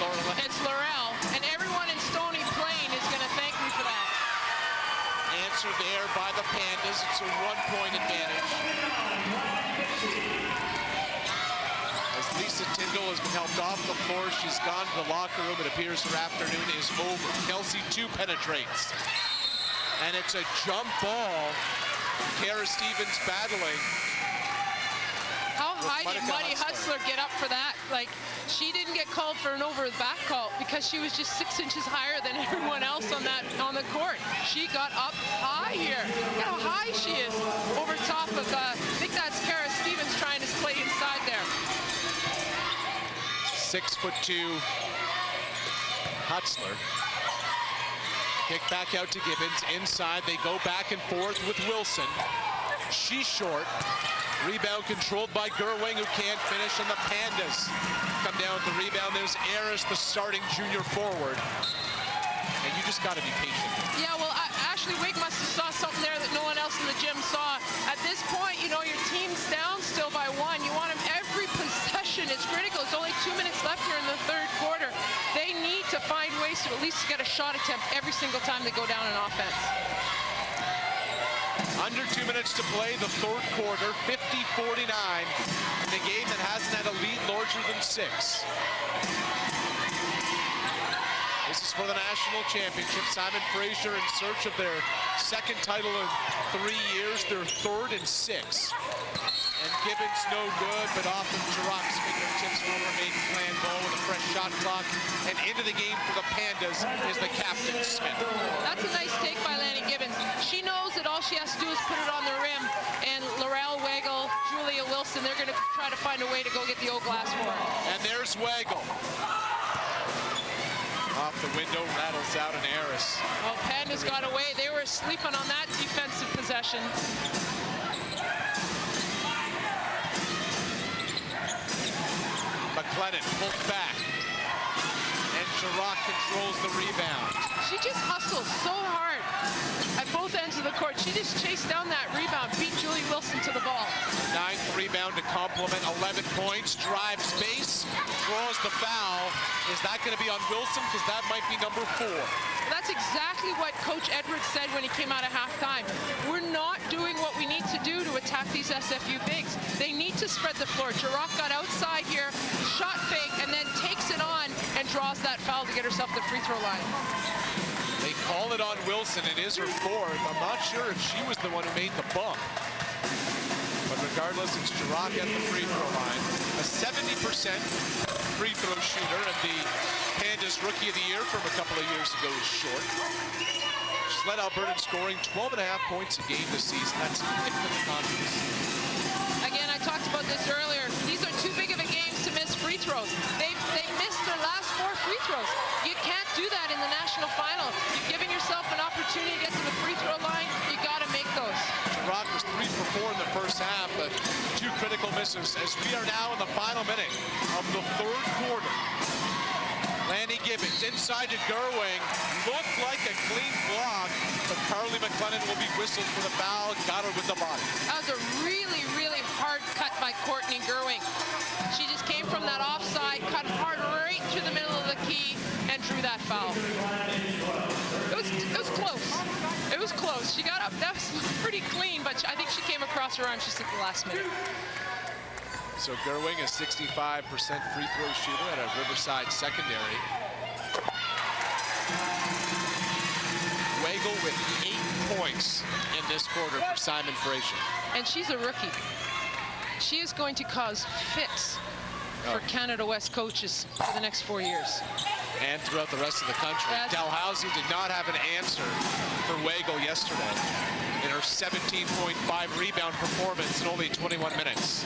It's Laurel, and everyone in Stony Plain is going to thank me for that. Answer there by the Pandas. It's a 1-point advantage. As Lisa Tyndall has been helped off the floor, she's gone to the locker room. It appears her afternoon is over. Kelsey 2 penetrates. And it's a jump ball. Kara Stevens battling. How high did Muddy Hutzler get up for that? Like, she didn't get called for an over the back call because she was just 6 inches higher than everyone else on the court. She got up high here. Look how high she is over top of, I think that's Kara Stevens trying to play inside there. 6'2" Hutzler. Kick back out to Gibbons. Inside, they go back and forth with Wilson. She's short. Rebound controlled by Gerwing, who can't finish, and the Pandas come down with the rebound. There's Aris, the starting junior forward. And you just got to be patient. Yeah, well, Ashley Wig must have saw something there that no one else in the gym saw. At this point, your team's down still by 1. You want them every possession. It's critical. It's only 2 minutes left here in the third quarter. They need to find ways to at least get a shot attempt every single time they go down in offense. Under 2 minutes to play, the third quarter, 50-49, in a game that hasn't had a lead larger than 6. This is for the national championship. Simon Fraser in search of their second title in 3 years, their third in 6. And Gibbons no good, but off of Chirac's fingertips will remain Clan ball with a fresh shot clock. And into the game for the Pandas is the captain, Smith. That's a nice take by Lanny Gibbons. She knows that all she has to do is put it on the rim. And Laurel Weigel, Julia Wilson, they're going to try to find a way to go get the old glass for her. And there's Weigel. Off the window, rattles out an Aris. Well, Pandas got away. They were sleeping on that defensive possession. McLennan pulls back, and Chirac controls the rebound. She just hustles so hard at both ends of the court. She just chased down that rebound, beat Julie Wilson to the ball. 9th rebound to complement, 11 points, drives base, draws the foul. Is that going to be on Wilson? Because that might be number 4. That's exactly what Coach Edwards said when he came out of halftime. We're not doing what we need to do to attack these SFU bigs. They need to spread the floor. Chirac got outside here, shot fake, and then takes it on and draws that foul to get herself the free throw line. They call it on Wilson. It is her 4th. I'm not sure if she was the one who made the bump. But regardless, it's Chirac at the free throw line. A 70% free throw shooter, and the Pandas Rookie of the Year from a couple of years ago is short. She's led Alberta in scoring 12.5 points a game this season. That's infinite confidence. Again, I talked about this earlier. These are too big of a games to miss free throws. They missed their last 4 free throws. You can't do that in the national final. You've given yourself an opportunity to get to the free throw line. You got to make those. Chirac was 3 for 4 in the first half, but 2 critical misses as we are now in the final minute of the third quarter. Lanny Gibbons inside to Gerwing. Looked like a clean block, but Carly McLennan will be whistled for the foul. Got her with the body. That was a really, really hard cut by Courtney Gerwing. She just came from that offside, cut hard right through the middle of the key, and drew that foul. It was close. It was close. She got up. That was pretty clean, but I think she came across her arm just at the last minute. So Gerwing, a 65% free throw shooter at a Riverside secondary. Weigel with 8 points in this quarter for Simon Fraser. And she's a rookie. She is going to cause fits for Canada West coaches for the next 4 years. And throughout the rest of the country. Dalhousie did not have an answer for Weigel yesterday in her 17.5 rebound performance in only 21 minutes.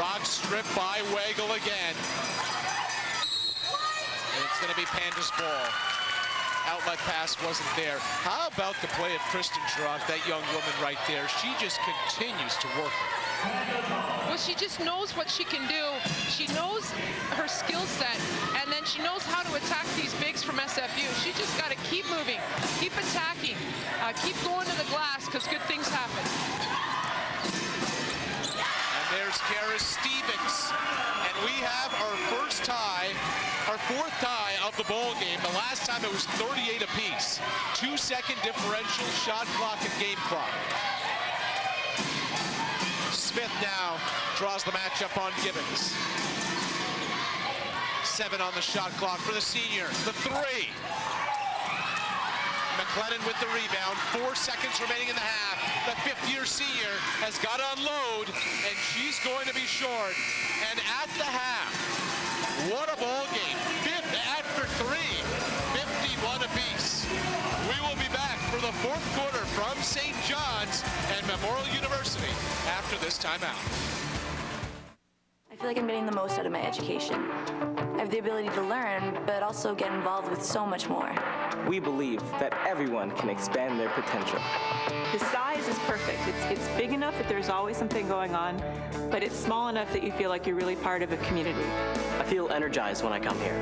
Rock stripped by Weigel again. And it's going to be Panda's ball. Outlet pass wasn't there. How about the play of Kristen Chirac, that young woman right there? She just continues to work it. Well, she just knows what she can do. She knows her skill set, and then she knows how to attack these bigs from SFU. She just got to keep moving, keep attacking, keep going to the glass, because good things happen. There's Kara Stevens, and we have our first tie, our fourth tie of the ball game. The last time it was 38 apiece. 2-second differential, shot clock and game clock. Smith now draws the matchup on Gibbons. 7 on the shot clock for the senior. The 3. McLennan with the rebound. 4 seconds remaining in the half. The fifth-year senior has got to unload, and she's going to be short. And at the half, what a ball game. Fifth after 3, 51 apiece. We will be back for the fourth quarter from St. John's and Memorial University after this timeout. I feel like I'm getting the most out of my education. I have the ability to learn, but also get involved with so much more. We believe that everyone can expand their potential. The size is perfect. It's big enough that there's always something going on, but it's small enough that you feel like you're really part of a community. I feel energized when I come here.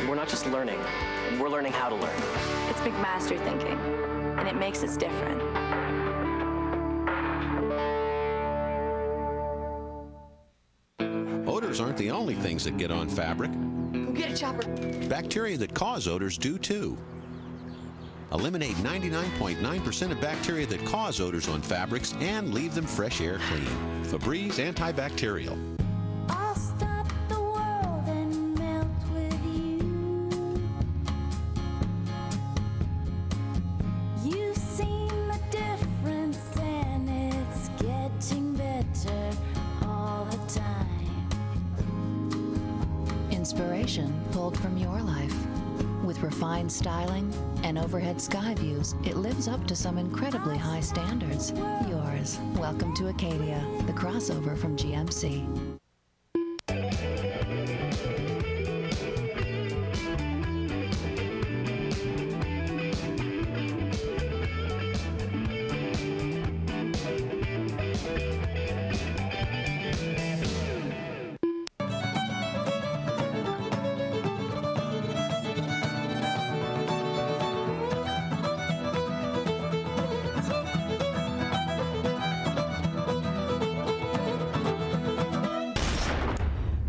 We're not just learning, we're learning how to learn. It's McMaster thinking, and it makes us different. Odors aren't the only things that get on fabric. Go get it, Chopper. Bacteria that cause odors do too. Eliminate 99.9% of bacteria that cause odors on fabrics and leave them fresh air clean. Febreze antibacterial. I'll stop the world and melt with you. You've seen the difference and it's getting better all the time. Inspiration pulled from your life. With refined styling and overhead sky views, it lives up to some incredibly high standards. Yours. Welcome to Acadia, the crossover from GMC.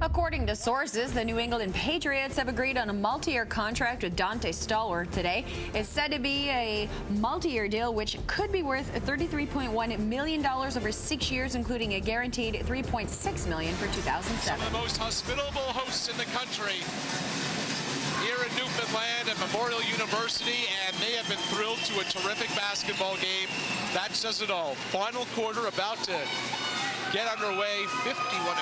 According to sources, the New England Patriots have agreed on a multi-year contract with Dante Stallworth today. It's said to be a multi-year deal which could be worth $33.1 million over 6 years, including a guaranteed $3.6 million for 2007. Some of the most hospitable hosts in the country here in Newfoundland at Memorial University, and they have been thrilled to a terrific basketball game. That says it all. Final quarter about to get underway, 51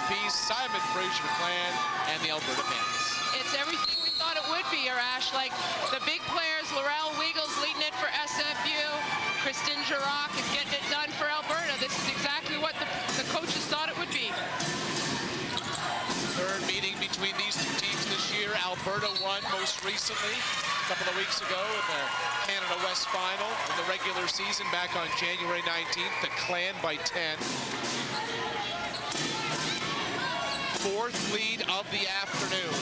apiece. Simon Fraser clan and the Alberta Pandas. It's everything we thought it would be, Arash. Like the big players, Laurel Weagle's leading it for SFU. Kristen Chirac is getting it done for Alberta. This is exactly what the coaches thought it would be. Third meeting between these two teams this year. Alberta won most recently a couple of weeks ago in the Canada West Final in the regular season back on January 19th. The Clan by 10. Fourth lead of the afternoon.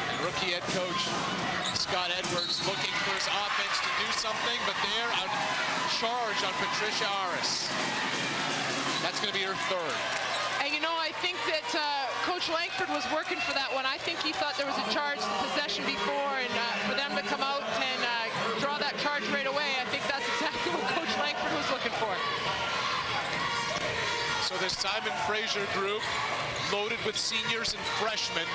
And rookie head coach Scott Edwards looking for his offense to do something, but they're on charge on Patricia Aris. That's going to be her third. And you know, I think that Coach Langford was working for that one. I think he thought there was a charge possession before, and for them to come out and draw that charge right away, I think that's exactly what Coach Langford was looking for. So this Simon Fraser group, loaded with seniors and freshmen,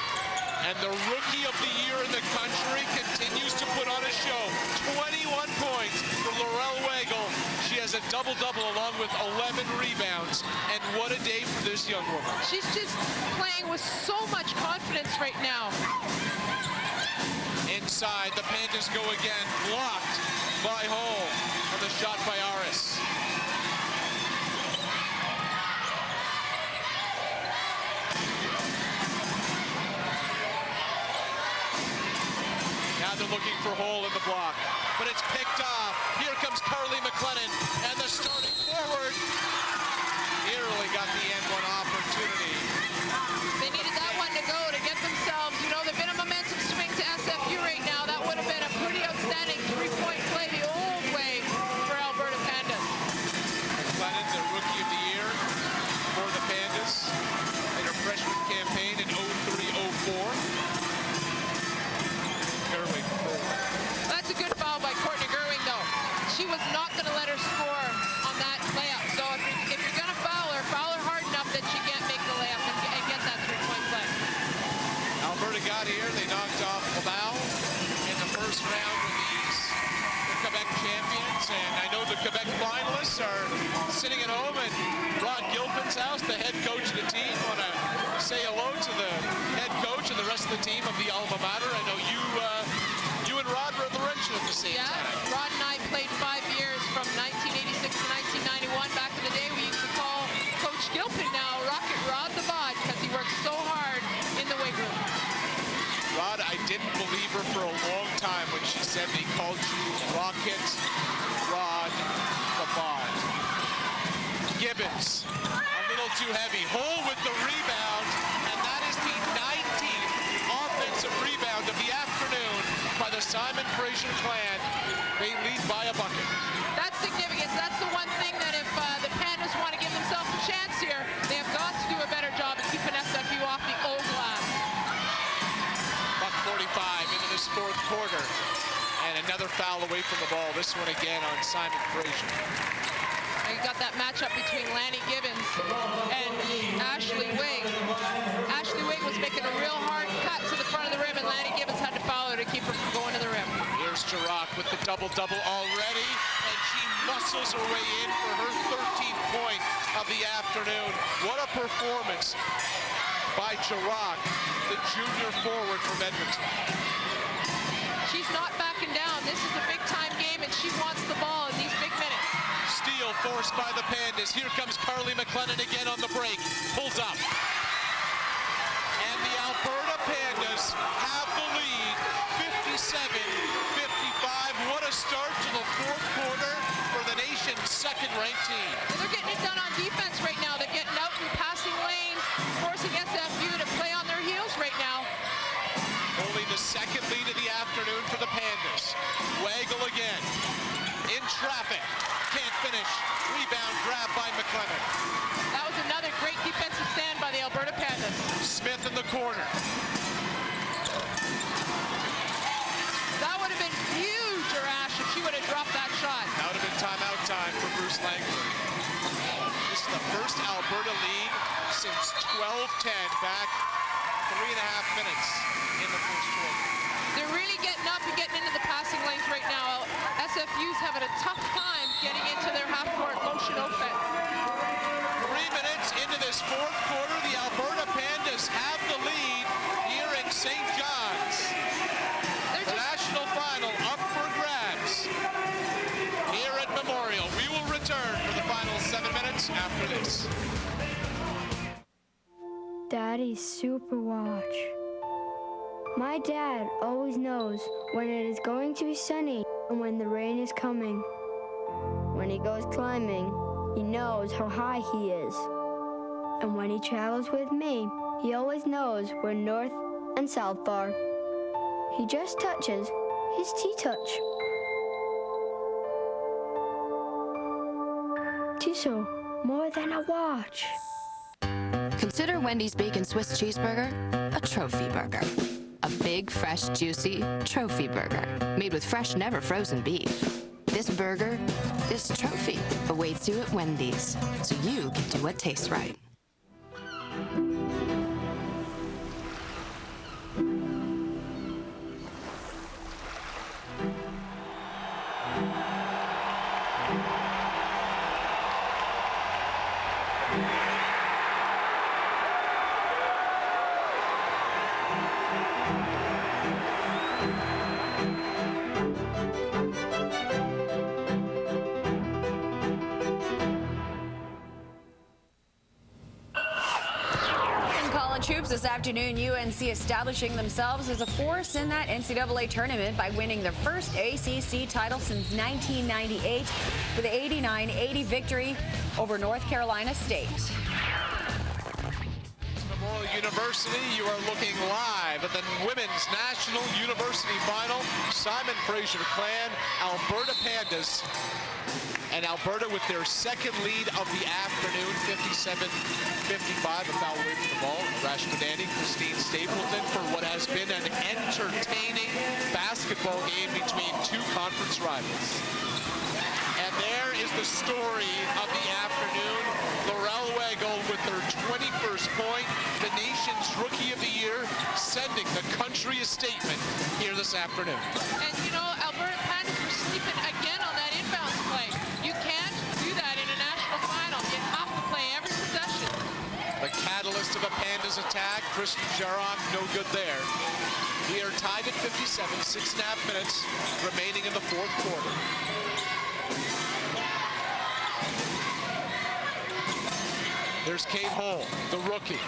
and the rookie of the year in the country continues to put on a show. 21 points for Laurel Weigel. She has a double-double along with 11 rebounds. And what a day for this young woman. She's just playing with so much confidence right now. Inside, the Pandas go again. Blocked by Hull on the shot by Aris. Now they're looking for Hull in the block, but it's picked off. Here comes Carly McLennan, and the starting forward nearly got the end one opportunity. They needed that one to go to get themselves, you know, they've been a momentum swing to SFU right now. That would have been a pretty outstanding three-point play the old way for Alberta Pandas. McLennan, the rookie of the year for the Pandas in her freshman campaign in 03-04. That's a good foul by Courtney Gerwing, though. She was not going to let her score on that layup. So if you're going to foul her hard enough that she can't make the layup and get that three-point play. Alberta got here. They knocked off Laval in the first round with these Quebec champions. And I know the Quebec finalists are sitting at home at Rod Gilpin's house, the head coach of the team. I want to say hello to the head coach and the rest of the team of the alma mater. I know you and Rod were at Laurentian at the same time. Rod and I played 5 years from 1986 to 1991. Back in the day, we used to call Coach Gilpin now Rocket Rod the Bod because he worked so hard in the weight room. Rod, I didn't believe her for a long time when she said they called you Rocket Rod the Bod. Gibbons, a little too heavy. Hull with the rebound, and that is the 19th offensive rebound of the afternoon by the Simon Fraser clan. They lead by a bucket. That's significant. That's the one thing that if the Pandas want to give themselves a chance here, they have got to do a better job of keeping SFU off the old glass. Buck 45 into this fourth quarter. And another foul away from the ball. This one again on Simon Fraser. You got that matchup between Lanny Gibbons and Ashley Wing. Ashley Wing was making a real hard cut to the front of the rim, and Lanny Gibbons had to follow her to keep her from going to the rim. Here's Jurok with the double-double already, and she muscles her way in for her 13th point of the afternoon. What a performance by Jurok, the junior forward from Edmonton. She's not backing down. This is a big-time game, and she wants the ball in these big minutes. Steal forced by the Pandas. Here comes Carly McLennan again on the break. Pulls up. And the Alberta Pandas have the lead, 57-55. What a start to the fourth quarter for the nation's second-ranked team. Well, they're getting it done on defense right now. They're getting out in passing lanes, forcing SFU to play on their heels right now. Only the second lead of the afternoon for the Pandas. Weigel again. In traffic. Can't finish. Rebound grab by McLennan. That was another great defensive stand by the Alberta Pandas. Smith in the corner. That would have been huge, Arash, if she would have dropped that shot. That would have been timeout time for Bruce Langford. This is the first Alberta lead since 12-10, back 3.5 minutes in the first quarter. They're really getting up and getting into the passing lanes right now. SFU's having a tough time getting into their half-court motion offense. 3 minutes into this fourth quarter, the Alberta Pandas have the lead here in St. John's. The national final up for grabs here at Memorial. We will return for the final 7 minutes after this. Daddy's Super Watch. My dad always knows when it is going to be sunny and when the rain is coming. When he goes climbing, he knows how high he is. And when he travels with me, he always knows where north and south are. He just touches his T-Touch. Tissot, more than a watch. Consider Wendy's Bacon Swiss Cheeseburger a trophy burger. A big, fresh, juicy trophy burger made with fresh, never frozen beef. This burger, this trophy, awaits you at Wendy's, so you can do what tastes right. Hoops this afternoon, UNC establishing themselves as a force in that NCAA tournament by winning their first ACC title since 1998 with an 89-80 victory over North Carolina State. Memorial University, you are looking live at the Women's National University Final. Simon Fraser Clan, Alberta Pandas. And Alberta with their second lead of the afternoon, 57-55, a foul away from the ball. Rashkodani, Christine Stapleton for what has been an entertaining basketball game between two conference rivals. And there is the story of the afternoon. Laurel Weigel with her 21st point, the nation's Rookie of the Year, sending the country a statement here this afternoon. And you know, Alberta Pandas were sleeping again on that inbounds play. You can't do that in a national final. You have to play every possession. The catalyst of a Pandas attack, Kristen Jaron, no good there. We are tied at 57, 6.5 minutes remaining in the fourth quarter. There's Kate Hull, the rookie,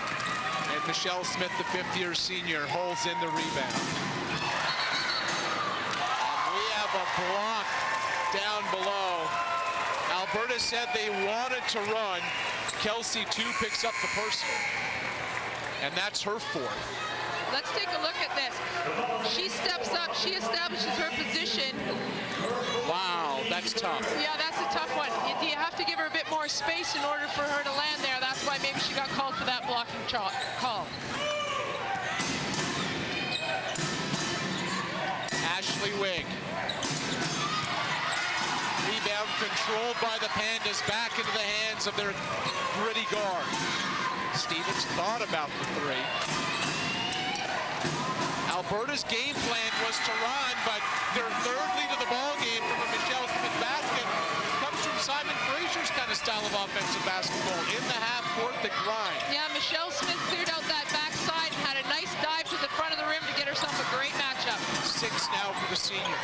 and Michelle Smith, the fifth-year senior, holds in the rebound. And we have a block down below. Alberta said they wanted to run. Kelsey, too, picks up the personal. And that's her fourth. Let's take a look at this. She steps up, she establishes her position. Wow, that's tough. Yeah, that's a tough one. You have to give her a bit more space in order for her to land there. That's why maybe she got called for that blocking call. Ashley Wigg. Rebound controlled by the Pandas, back into the hands of their gritty guard. Stevens thought about the three. Alberta's game plan was to run, but their third lead of the ball game from a Michelle Smith basket comes from Simon Fraser's kind of style of offensive basketball. In the half court, the grind. Yeah, Michelle Smith cleared out that backside and had a nice dive to the front of the rim to get herself a great matchup. 6 now for the senior.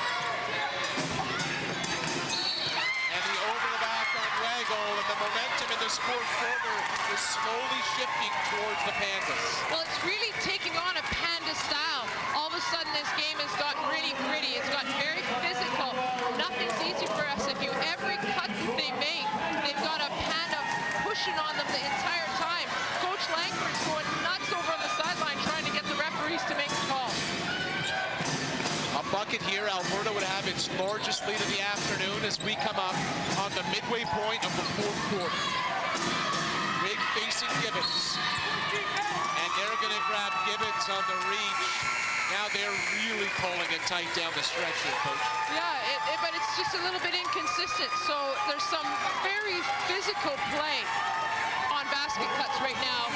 And the over the back on Weigel, and the momentum in this fourth quarter is slowly shifting towards the Pandas. Well, it's really taking on a Panda style. All of a sudden, this game has gotten really gritty. It's gotten very physical. Nothing's easy for SFU. Every cut that they make, they've got a Panda pushing on them the entire time. Coach Langford's going nuts over on the sideline trying to get the referees to make the call. A bucket here, Alberta would have its largest lead of the afternoon as we come up on the midway point of the fourth quarter. Wigg facing Gibbons. And they're going to grab Gibbons on the reach. Now they're really pulling it tight down the stretch here, Coach. Yeah, but it's just a little bit inconsistent. So there's some very physical play on basket cuts right now.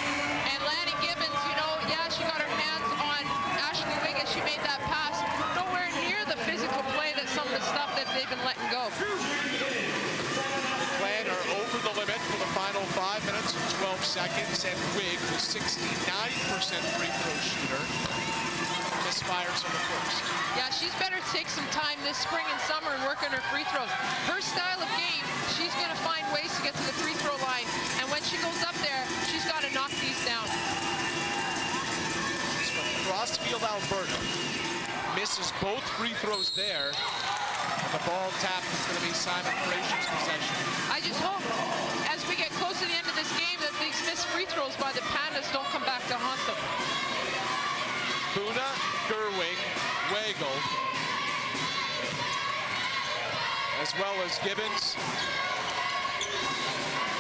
And Lanny Gibbons, you know, yeah, she got her hands on Ashley Wigg as she made that pass. Nowhere near the physical play that some of the stuff that they've been letting go. The Clan are over the limit for the final 5 minutes and 12 seconds, and Wigg, the 69% free throw shooter, misfires on the first. Yeah, she's better take some time this spring and summer and work on her free throws. Her style of game, she's going to find ways to get to the free throw line, and when she goes up there, she's got to knock these down. She's from Crossfield, Alberta. Misses both free throws there. And the ball tapped is going to be Simon Fraser's possession. I just hope, as we get close to the end of this game, that these missed free throws by the Pandas don't come back to haunt them. Buna, Gerwig, Weigel, as well as Gibbons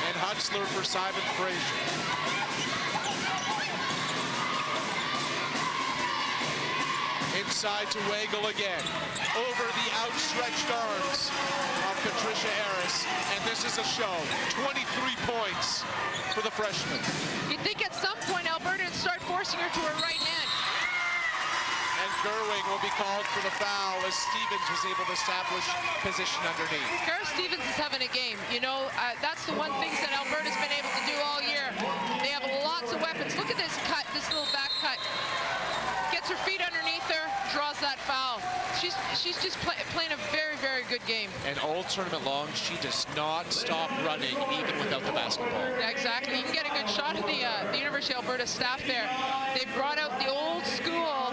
and Hutzler for Simon Fraser. inside to Weigel again. Over the outstretched arms of Patricia Harris. And this is a show. 23 points for the freshman. You'd think at some point Alberta would start forcing her to her right hand. And Gerwing will be called for the foul as Stevens was able to establish position underneath. Gareth Stevens is having a game. You know, that's the one thing that Alberta's been able to do all year. They have lots of weapons. Look at this cut, this little back cut. Gets her feet underneath her, draws that foul. She's just playing a very, very good game. And all tournament long, she does not stop running even without the basketball. Yeah, exactly. You can get a good shot of the University of Alberta staff there. They brought out the old school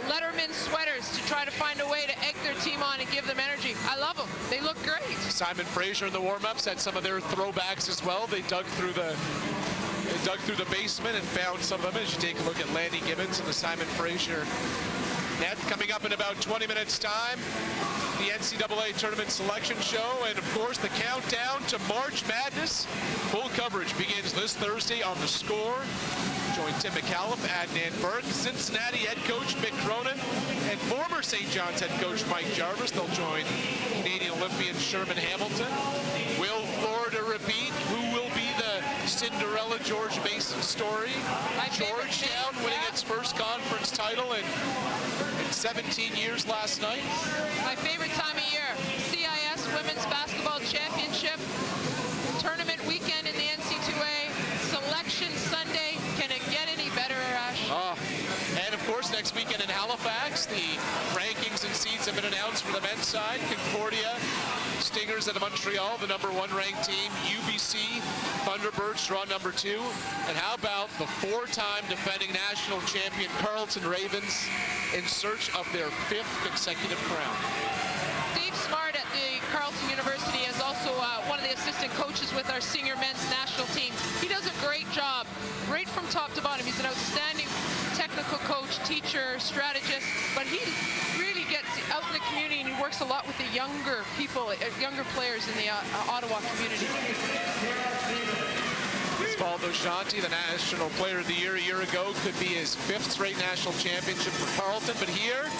Letterman sweaters to try to find a way to egg their team on and give them energy. I love them. They look great. Simon Fraser in the warm-ups had some of their throwbacks as well. They dug through the basement and found some of them. As you take a look at Lanny Gibbons and the Simon Fraser net. Coming up in about 20 minutes time, the NCAA Tournament Selection Show, and of course the countdown to March Madness. Full coverage begins this Thursday on The Score. Join Tim McAuliffe, Adnan Burke, Cincinnati head coach Mick Cronin, and former St. John's head coach Mike Jarvis. They'll join Canadian Olympian Sherman Hamilton. Will Florida repeat? Who will be the Cinderella George Mason story? Georgetown winning its first conference title in 17 years last night. My favorite time of year, CIS Women's Basketball Championship, tournament weekend in the NC2A, Selection Sunday. Can it get any better, Arash? And of course, next weekend in Halifax, the rankings and seeds have been announced for the men's side. Concordia Stingers out of Montreal, the #1 ranked team. UBC Thunderbirds draw #2. And how about the 4-time defending national champion Carleton Ravens in search of their 5th consecutive crown? Steve Smart at the Carleton University is also one of the assistant coaches with our senior men's national team. He does a great job, right from top to bottom. He's an outstanding technical coach, teacher, strategist, but he really gets out in the community and he works a lot with the younger people, younger players in the Ottawa community. Osvaldo Shanti, the National Player of the Year a year ago, could be his 5th straight national championship for Carleton, but here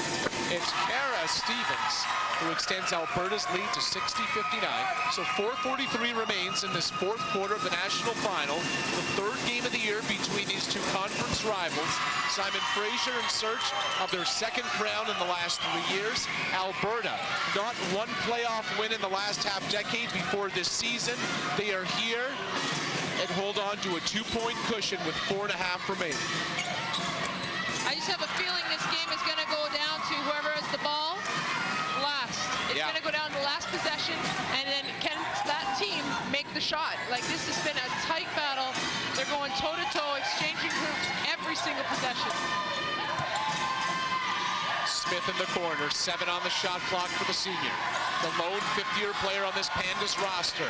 it's Kara Stevens who extends Alberta's lead to 60-59. So 4:43 remains in this 4th quarter of the national final, the 3rd game of the year between these two conference rivals. Simon Fraser in search of their 2nd crown in the last 3 years. Alberta, not one playoff win in the last half-decade before this season. They are here and hold on to a 2-point cushion with 4.5 remaining. I just have a feeling this game is going to go down to whoever has the ball last. It's going to go down to last possession, and then can that team make the shot? Like, this has been a tight battle. They're going toe-to-toe, exchanging groups every single possession. Smith in the corner, 7 on the shot clock for the senior. The lone 50-year player on this Pandas roster.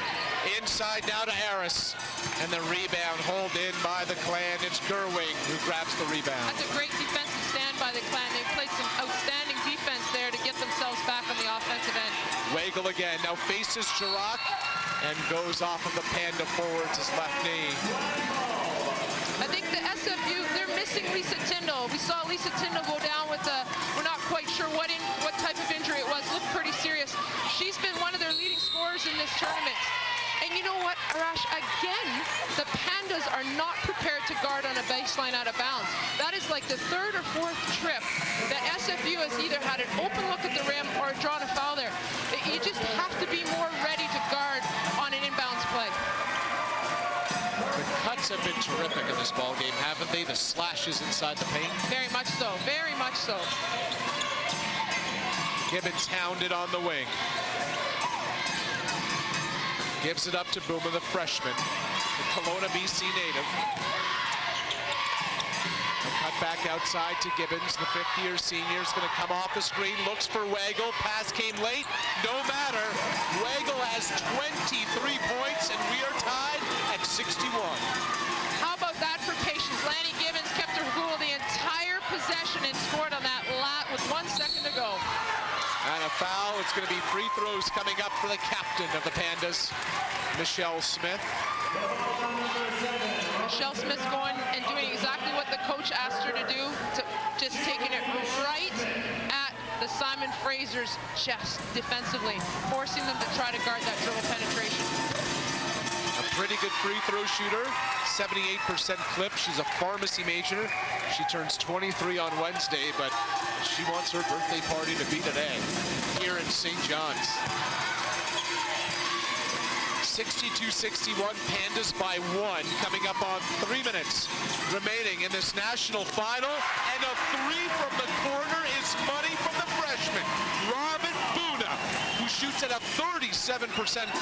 Inside now to Harris. And the rebound hauled in by the Clan. It's Gerwing who grabs the rebound. That's a great defensive stand by the Clan. They've played some outstanding defense there to get themselves back on the offensive end. Weigel again, now faces Chirac and goes off of the Panda forwards, his left knee. I think the SFU, they're missing Lisa Tyndall. We saw Lisa Tyndall go down with we're not quite sure what type of injury it was. Looked pretty serious. She's been one of their leading scorers in this tournament. And you know what, Arash, again, the Pandas are not prepared to guard on a baseline out of bounds. That is like the 3rd or 4th trip that SFU has either had an open look at the rim or drawn a foul there. You just have to be more ready to guard on an inbounds play. The cuts have been terrific in this ball game, haven't they? The slashes inside the paint. Very much so, very much so. Gibbons hounded on the wing. Gives it up to Booma, the freshman, the Kelowna, BC native. A cut back outside to Gibbons, the 5th-year senior is going to come off the screen, looks for Weigel, pass came late, no matter. Weigel has 23 points, and we are tied at 61. How about that for patience? Lanny Gibbons kept her cool the entire possession and scored on that lat with 1 second to go. And a a foul. It's going to be free throws coming up for the captain of the Pandas, Michelle Smith. Michelle Smith's going and doing exactly what the coach asked her to do, just taking it right at the Simon Fraser's chest defensively, forcing them to try to guard that dribble penetration. A pretty good free throw shooter, 78% clip. She's a pharmacy major. She turns 23 on Wednesday, but she wants her birthday party to be today here in St. John's. 62-61, Pandas by 1, coming up on 3 minutes remaining in this national final. And a three from the corner is money from the freshman, Robin Buna, who shoots at a 37%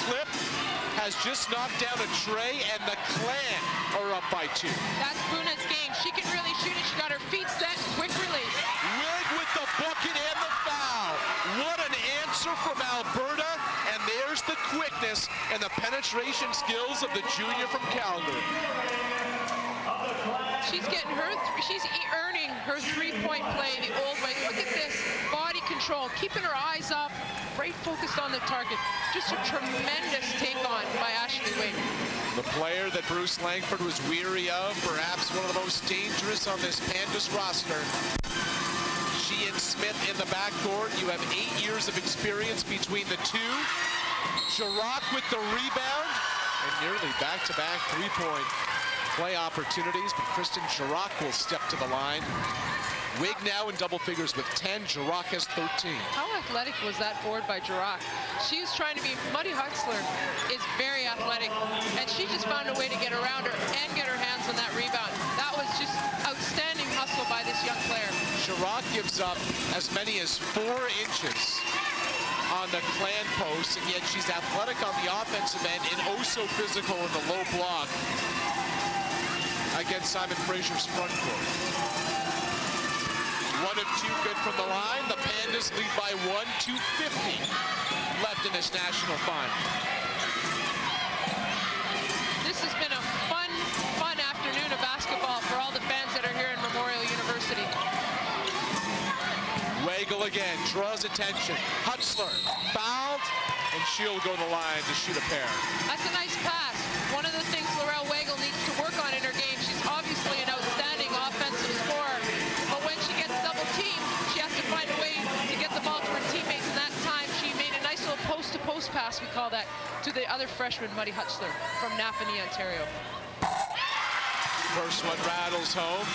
clip, has just knocked down a tray, and the Clan are up by 2. That's Buna's game. She can really shoot it. She got her feet set, quick release. Wig with the bucket and the foul. What an answer from Alberta, and there's the quickness and the penetration skills of the junior from Calgary. She's getting her, she's earning her three-point play the old way. Look at this, body control, keeping her eyes up, right focused on the target. Just a tremendous take on by Ashley Wade. The player that Bruce Langford was weary of, perhaps one of the most dangerous on this Pandas roster. She and Smith in the backcourt. You have 8 years of experience between the two. Jirac with the rebound, and nearly back-to-back three-point play opportunities, but Kristen Jirac will step to the line. Wig now in double figures with 10. Jirac has 13. How athletic was that board by Jirac? She was trying to be, Muddy Huxler is very athletic, and she just found a way to get around her and get her hands on that rebound. That was just outstanding hustle by this young player. Jirac gives up as many as 4 inches on the Clan post, and yet she's athletic on the offensive end and oh so physical in the low block against Simon Fraser's front court. 1 of 2 good from the line. The Pandas lead by 1, 2:50 left in this national final. This has been a fun afternoon of basketball for all the fans that are here in Memorial University. Weigel again draws attention. Hutzler fouled, and she'll go to the line to shoot a pair. That's a nice pass. One of the things Laurel Weigel needs to work on in her game. She's obviously an outstanding offensive scorer, but when she gets double teamed, she has to find a way to get the ball to her teammates. And that time, she made a nice little post-to-post pass, we call that, to the other freshman, Muddy Hutzler, from Napanee, Ontario. First one rattles home.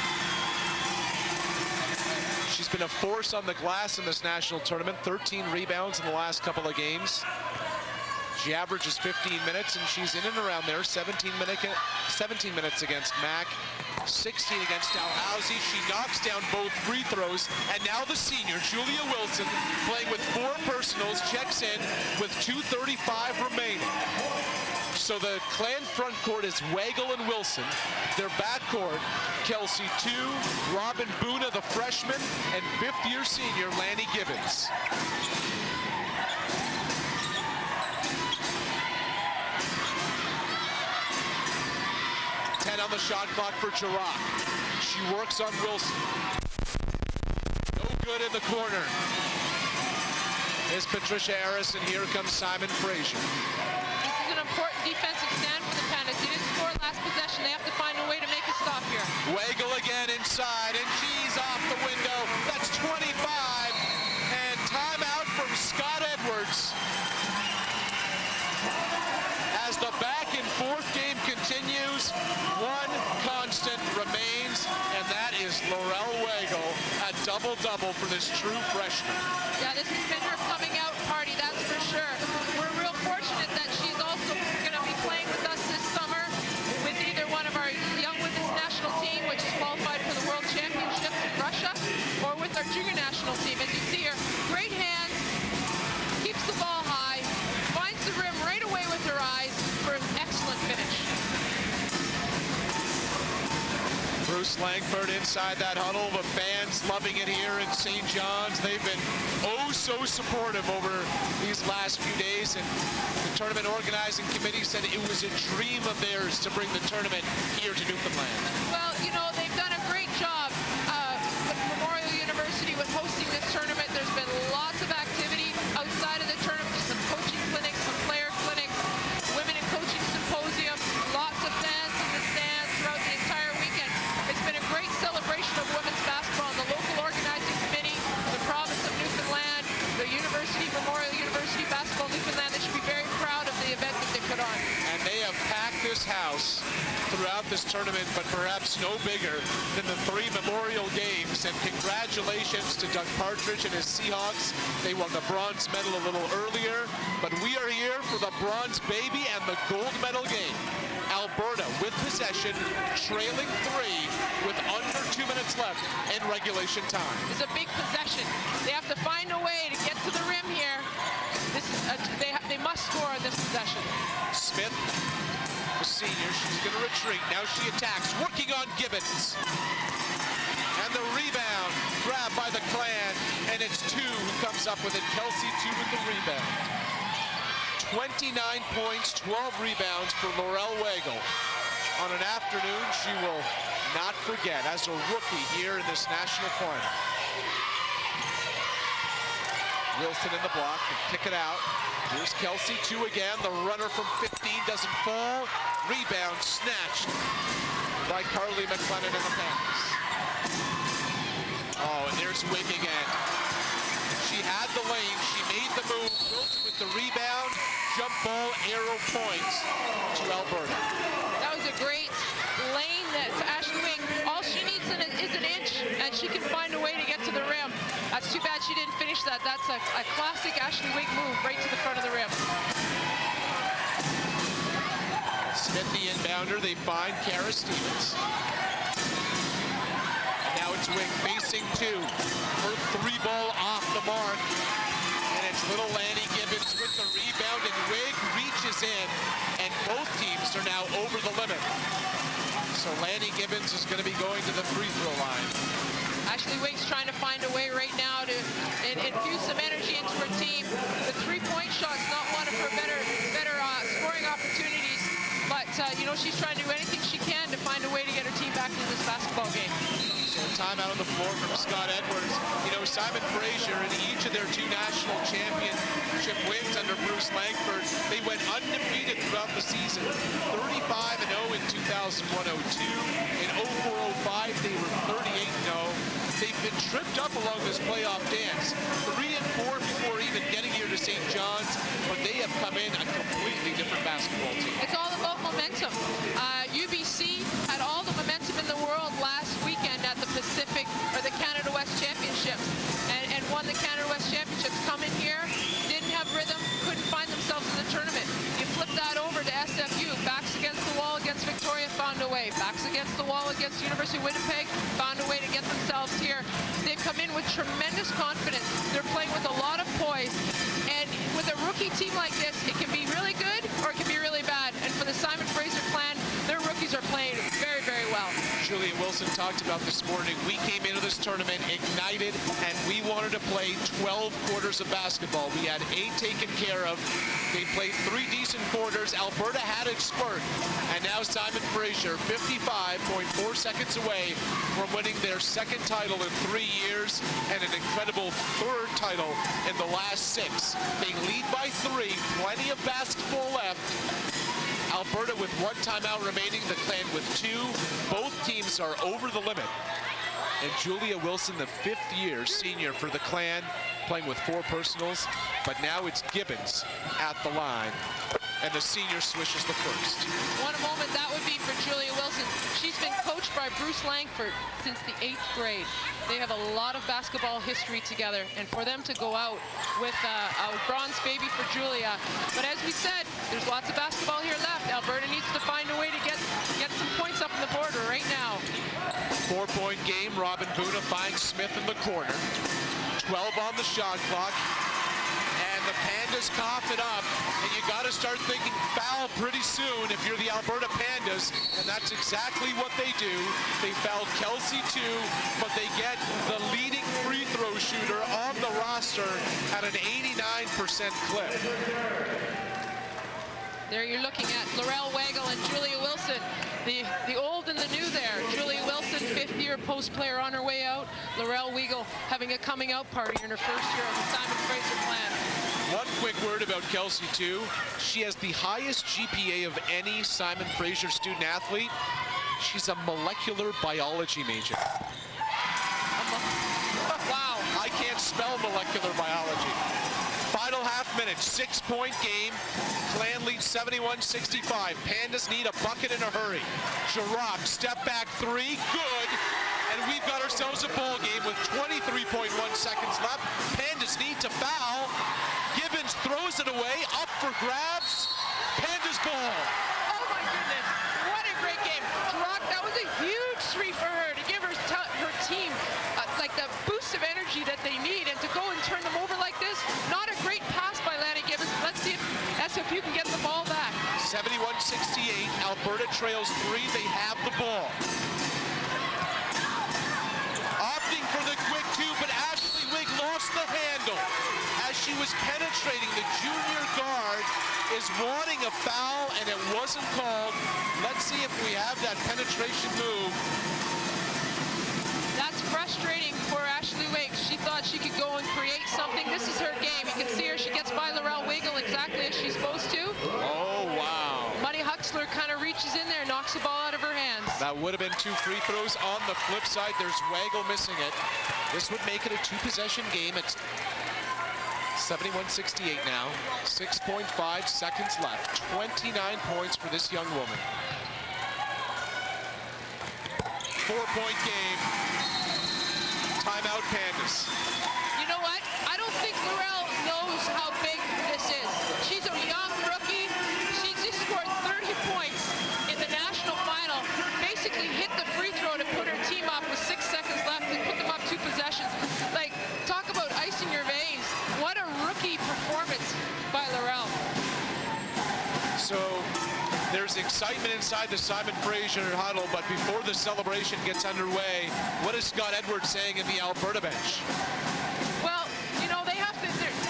She's been a force on the glass in this national tournament. 13 rebounds in the last couple of games. She averages 15 minutes, and she's in and around there. 17 minutes against Mac, 16 against Dalhousie. She knocks down both free throws, and now the senior, Julia Wilson, playing with 4 personals, checks in with 2:35 remaining. So the Clan front court is Weigel and Wilson. Their backcourt, Kelsey 2, Robin Buna, the freshman, and 5th-year senior, Lanny Gibbons. On the shot clock for Jirac. She works on Wilson. No good in the corner. Here's Patricia Harris, and here comes Simon Fraser. This is an important defensive stand for the Pandas. They didn't score last possession. They have to find a way to make a stop here. Weigel again inside, and she's off the window. That's 25. And timeout from Scott Edwards. As the back and forth game continues, one constant remains, and that is Laurel Weigel, a double-double for this true freshman. Yeah, this has been her coming out party, that's for sure. We're real fortunate that she's also going to be playing with us this summer with either one of our young women's national team, which is qualified for the World Championships in Russia, or with our junior national team. As you see her, great hands, keeps the ball high, finds the rim right away with her eyes for an excellent finish. Bruce Langford inside that huddle. The fans loving it here in St. John's. They've been oh so supportive over these last few days, and the tournament organizing committee said it was a dream of theirs to bring the tournament here to Newfoundland. Well, you know, they've done a great job with Memorial University with hosting this tournament. There's been lots of activity. put on. And they have packed this house throughout this tournament, but perhaps no bigger than the 3 Memorial Games. And congratulations to Doug Partridge and his Seahawks. They won the bronze medal a little earlier, but we are here for the bronze baby and the gold medal game. Alberta with possession, trailing 3 with under 2 minutes left in regulation time. It's a big possession. They have to find a way to get to the rim here. This is they must score on this possession. Smith, the senior, she's going to retreat. Now she attacks, working on Gibbons. And the rebound grabbed by the Clan, and it's 2 who comes up with it. Kelsey 2 with the rebound. 29 points, 12 rebounds for Laurel Weigel. On an afternoon she will not forget as a rookie here in this national final. Wilson in the block, kick it out. Here's Kelsey 2 again. The runner from 15 doesn't fall. Rebound snatched by Carly McLennan in the Panthers. Oh, and there's Wig again. She had the lane, she made the move. Wilson with the rebound. Jump ball, arrow points to Alberta. That was a great lane to Ashley Wing. All she needs is an inch, and she can find a way to get to the rim. That's too bad she didn't finish that. That's a classic Ashley Wing move right to the front of the rim. Smith the inbounder. They find Kara Stevens. And now it's Wing facing 2. Her 3 ball off the mark. And it's little Lanny Gibbons with the rebound, and Wig reaches in, and both teams are now over the limit. So Lanny Gibbons is going to be going to the free throw line. Ashley Wig's trying to find a way right now to infuse some energy into her team. The 3-point shot's not one of her better scoring opportunities, but you know, she's trying to do anything she can to find a way to get her team back into this basketball game. So timeout on the floor from Scott Edwards. You know, Simon Fraser in each of their 2 national championship wins under Bruce Langford, they went undefeated throughout the season. 35-0 in 2001-02. In 04-05, they were 38-0. They've been tripped up along this playoff dance. 3-4 before even getting here to St. John's, but they have come in a completely different basketball team. It's all about momentum. UBC had all the momentum in the world last weekend at the Pacific or the Canada West Championships and won the Canada West Championships. Come in here, didn't have rhythm, couldn't find themselves in the tournament. You flip that over to SFU, backs against the wall against Victoria, found a way. Backs against the wall against University of Winnipeg, found a way to get themselves here. They've come in with tremendous confidence. They're playing with a lot of poise. And with a rookie team like this, it can be really good or it can be really bad. And for the Simon Fraser Clan, their rookies are playing very, very well. Julia Wilson talked about this morning. We came into this tournament ignited, and we wanted to play 12 quarters of basketball. We had 8 taken care of. They played 3 decent quarters. Alberta had its spurt, and now Simon Fraser, 55.4 seconds away from winning their 2nd title in 3 years and an incredible 3rd title in the last 6. They lead by 3, plenty of basketball left. Alberta with 1 timeout remaining, the Clan with 2. Both teams are over the limit. And Julia Wilson, the 5th year senior for the Clan, playing with 4 personals, but now it's Gibbons at the line. And the senior swishes the first. What a moment that would be for Julia Wilson. She's been coached by Bruce Langford since the 8th grade. They have a lot of basketball history together, and for them to go out with a bronze baby for Julia. But as we said, there's lots of basketball here left. Alberta needs to find a way to get some points up on the board right now. 4-point game. Robin Buna finds Smith in the corner. 12 on the shot clock. And the Pandas cough it up, and you got to start thinking foul pretty soon if you're the Alberta Pandas, and that's exactly what they do. They foul Kelsey too, but they get the leading free throw shooter on the roster at an 89% clip. There you're looking at Laurel Weigel and Julia Wilson, the old and the new there. Julia Wilson, 5th year post player on her way out. Laurel Weigel having a coming out party in her 1st year of the Simon Fraser Clan. One quick word about Kelsey too. She has the highest GPA of any Simon Fraser student athlete. She's a molecular biology major. Wow. I can't spell molecular biology. Final half minutes, 6-point game. Clan leads 71-65. Pandas need a bucket in a hurry. Jirac, step back three, good. And we've got ourselves a ball game with 23.1 seconds left. Pandas need to foul. Gibbons throws it away, up for grabs. Pandas ball. Oh my goodness, what a great game. Jirac, that was a huge three for her to give her team like the boost of energy that they need, and to go and turn them over like this. Not a great pass by Lanny Gibbons. Let's see if SFU can get the ball back. 71-68, Alberta trails 3, they have the ball. Opting for the quick two, but Ashley Wigg lost the handle. As she was penetrating, the junior guard is wanting a foul, and it wasn't called. Let's see if we have that penetration move. That's frustrating for Ashley Wigg. She thought she could go and create something. This is her game. You can see her. She gets by Laurel Wiggle exactly as she's supposed to. Oh, wow. Money Huxler kind of reaches in there, knocks the ball out of her hands. That would have been 2 free throws. On the flip side, there's Waggle missing it. This would make it a 2-possession game. It's 71-68 now. 6.5 seconds left. 29 points for this young woman. 4-point game. Timeout, Pandas. You know what? I don't think Laurel knows how big this is. She's a young rookie. She just scored 30 points in the national final. Basically hit the free throw to put her team up with 6 seconds left and put them up 2 possessions. Like, talk about ice in your veins. What a rookie performance by Laurel. So there's excitement inside the Simon Fraser huddle, but before the celebration gets underway, what is Scott Edwards saying in the Alberta bench? Well, you know, they're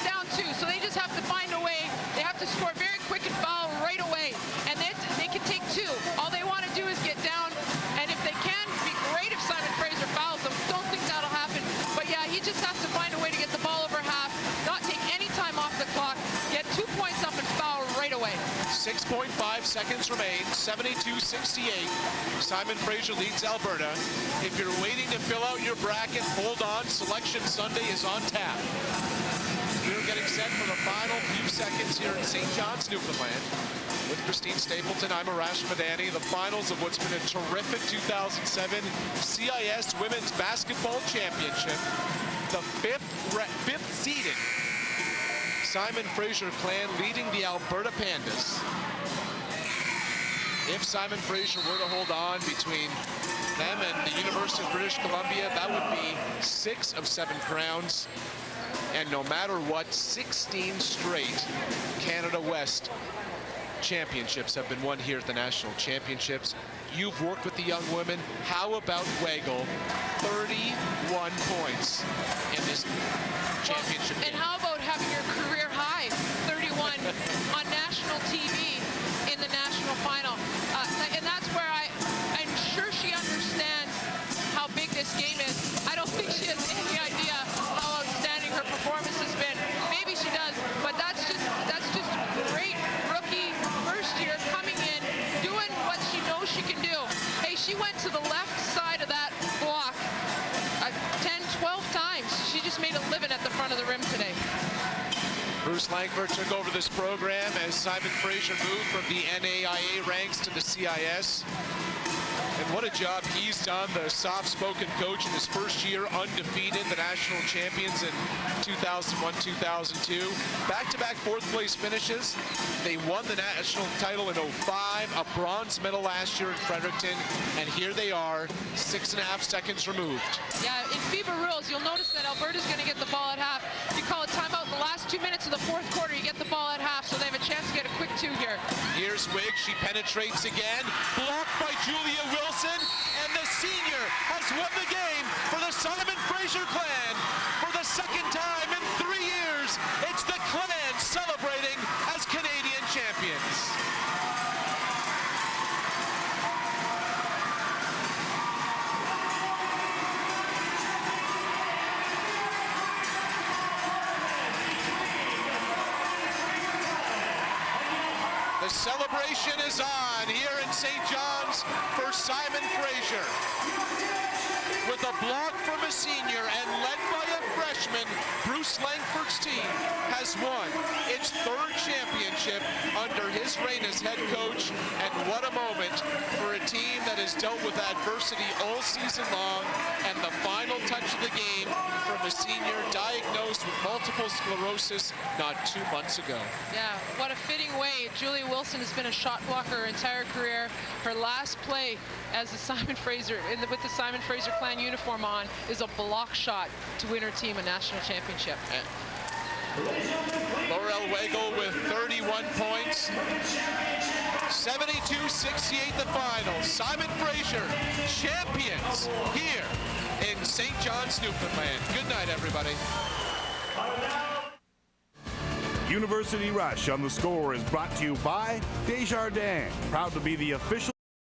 down 2, so they just have to find a way. They have to score very quick and foul right away, and they can take 2. All they want to do is get down, and if they can, it'd be great if Simon Fraser fouls them. Don't think that'll happen, but yeah, he just has to find a way to get the ball over half, not take any time off the clock, get 2 points up and foul right away. 6.5 seconds remain, 72-68. Simon Fraser leads Alberta. If you're waiting to fill out your bracket, hold on. Selection Sunday is on tap. We're getting set for the final few seconds here in St. John's, Newfoundland. With Christine Stapleton, I'm Arash Madani. The finals of what's been a terrific 2007 CIS Women's Basketball Championship. The fifth seeded Simon Fraser clan leading the Alberta Pandas. If Simon Fraser were to hold on between them and the University of British Columbia, that would be 6 of 7 crowns. And no matter what, 16 straight Canada West championships have been won here at the National Championships. You've worked with the young women. How about Waggle? 31 points in this championship game. And how about having your career high 31 on national TV in the national final? And that's where I'm sure she understands how big this game is. I don't think she has any idea how outstanding her performance has been. Maybe she does, but that's just great rookie first year coming in, doing what she knows she can do. Hey, she went to the left side of that block 10, 12 times. She just made a living at the front of the rim today. Bruce Langford took over this program as Simon Fraser moved from the NAIA ranks to the CIS. And what a job he's done, the soft-spoken coach in his first year, undefeated, the national champions in 2001-2002. Back-to-back fourth-place finishes. They won the national title in 05, a bronze medal last year in Fredericton, and here they are, 6.5 seconds removed. Yeah, in FIBA rules, you'll notice that Alberta's going to get the ball at half. You call a timeout in the last 2 minutes of the fourth quarter, you get the ball at half, so they have a chance to get a quick 2 here. Here's Wigg, she penetrates again, blocked by Julia Wilson, and the senior has won the game for the Simon Fraser clan. For the second time in 3 years, it's the clan celebrating as Canadian champions. The celebration is on here in St. John's for Simon Fraser. With a block from a senior and led by a freshman, Bruce Langford's team has won its third championship under his reign as head coach. And what a moment for a team that has dealt with adversity all season long. And the final touch of the game from a senior diagnosed with multiple sclerosis not 2 months ago. Yeah, what a fitting way. Julie Wilson has been a shot blocker her entire career. Her last play as a Simon Fraser, with the Simon Fraser Clan uniform on, is a block shot to win her team a national championship. Laurel Weigel with 31 points. 72-68 the final. Simon Fraser, champions here in St. John's, Newfoundland. Good night, everybody. University Rush on the Score is brought to you by Desjardins, proud to be the official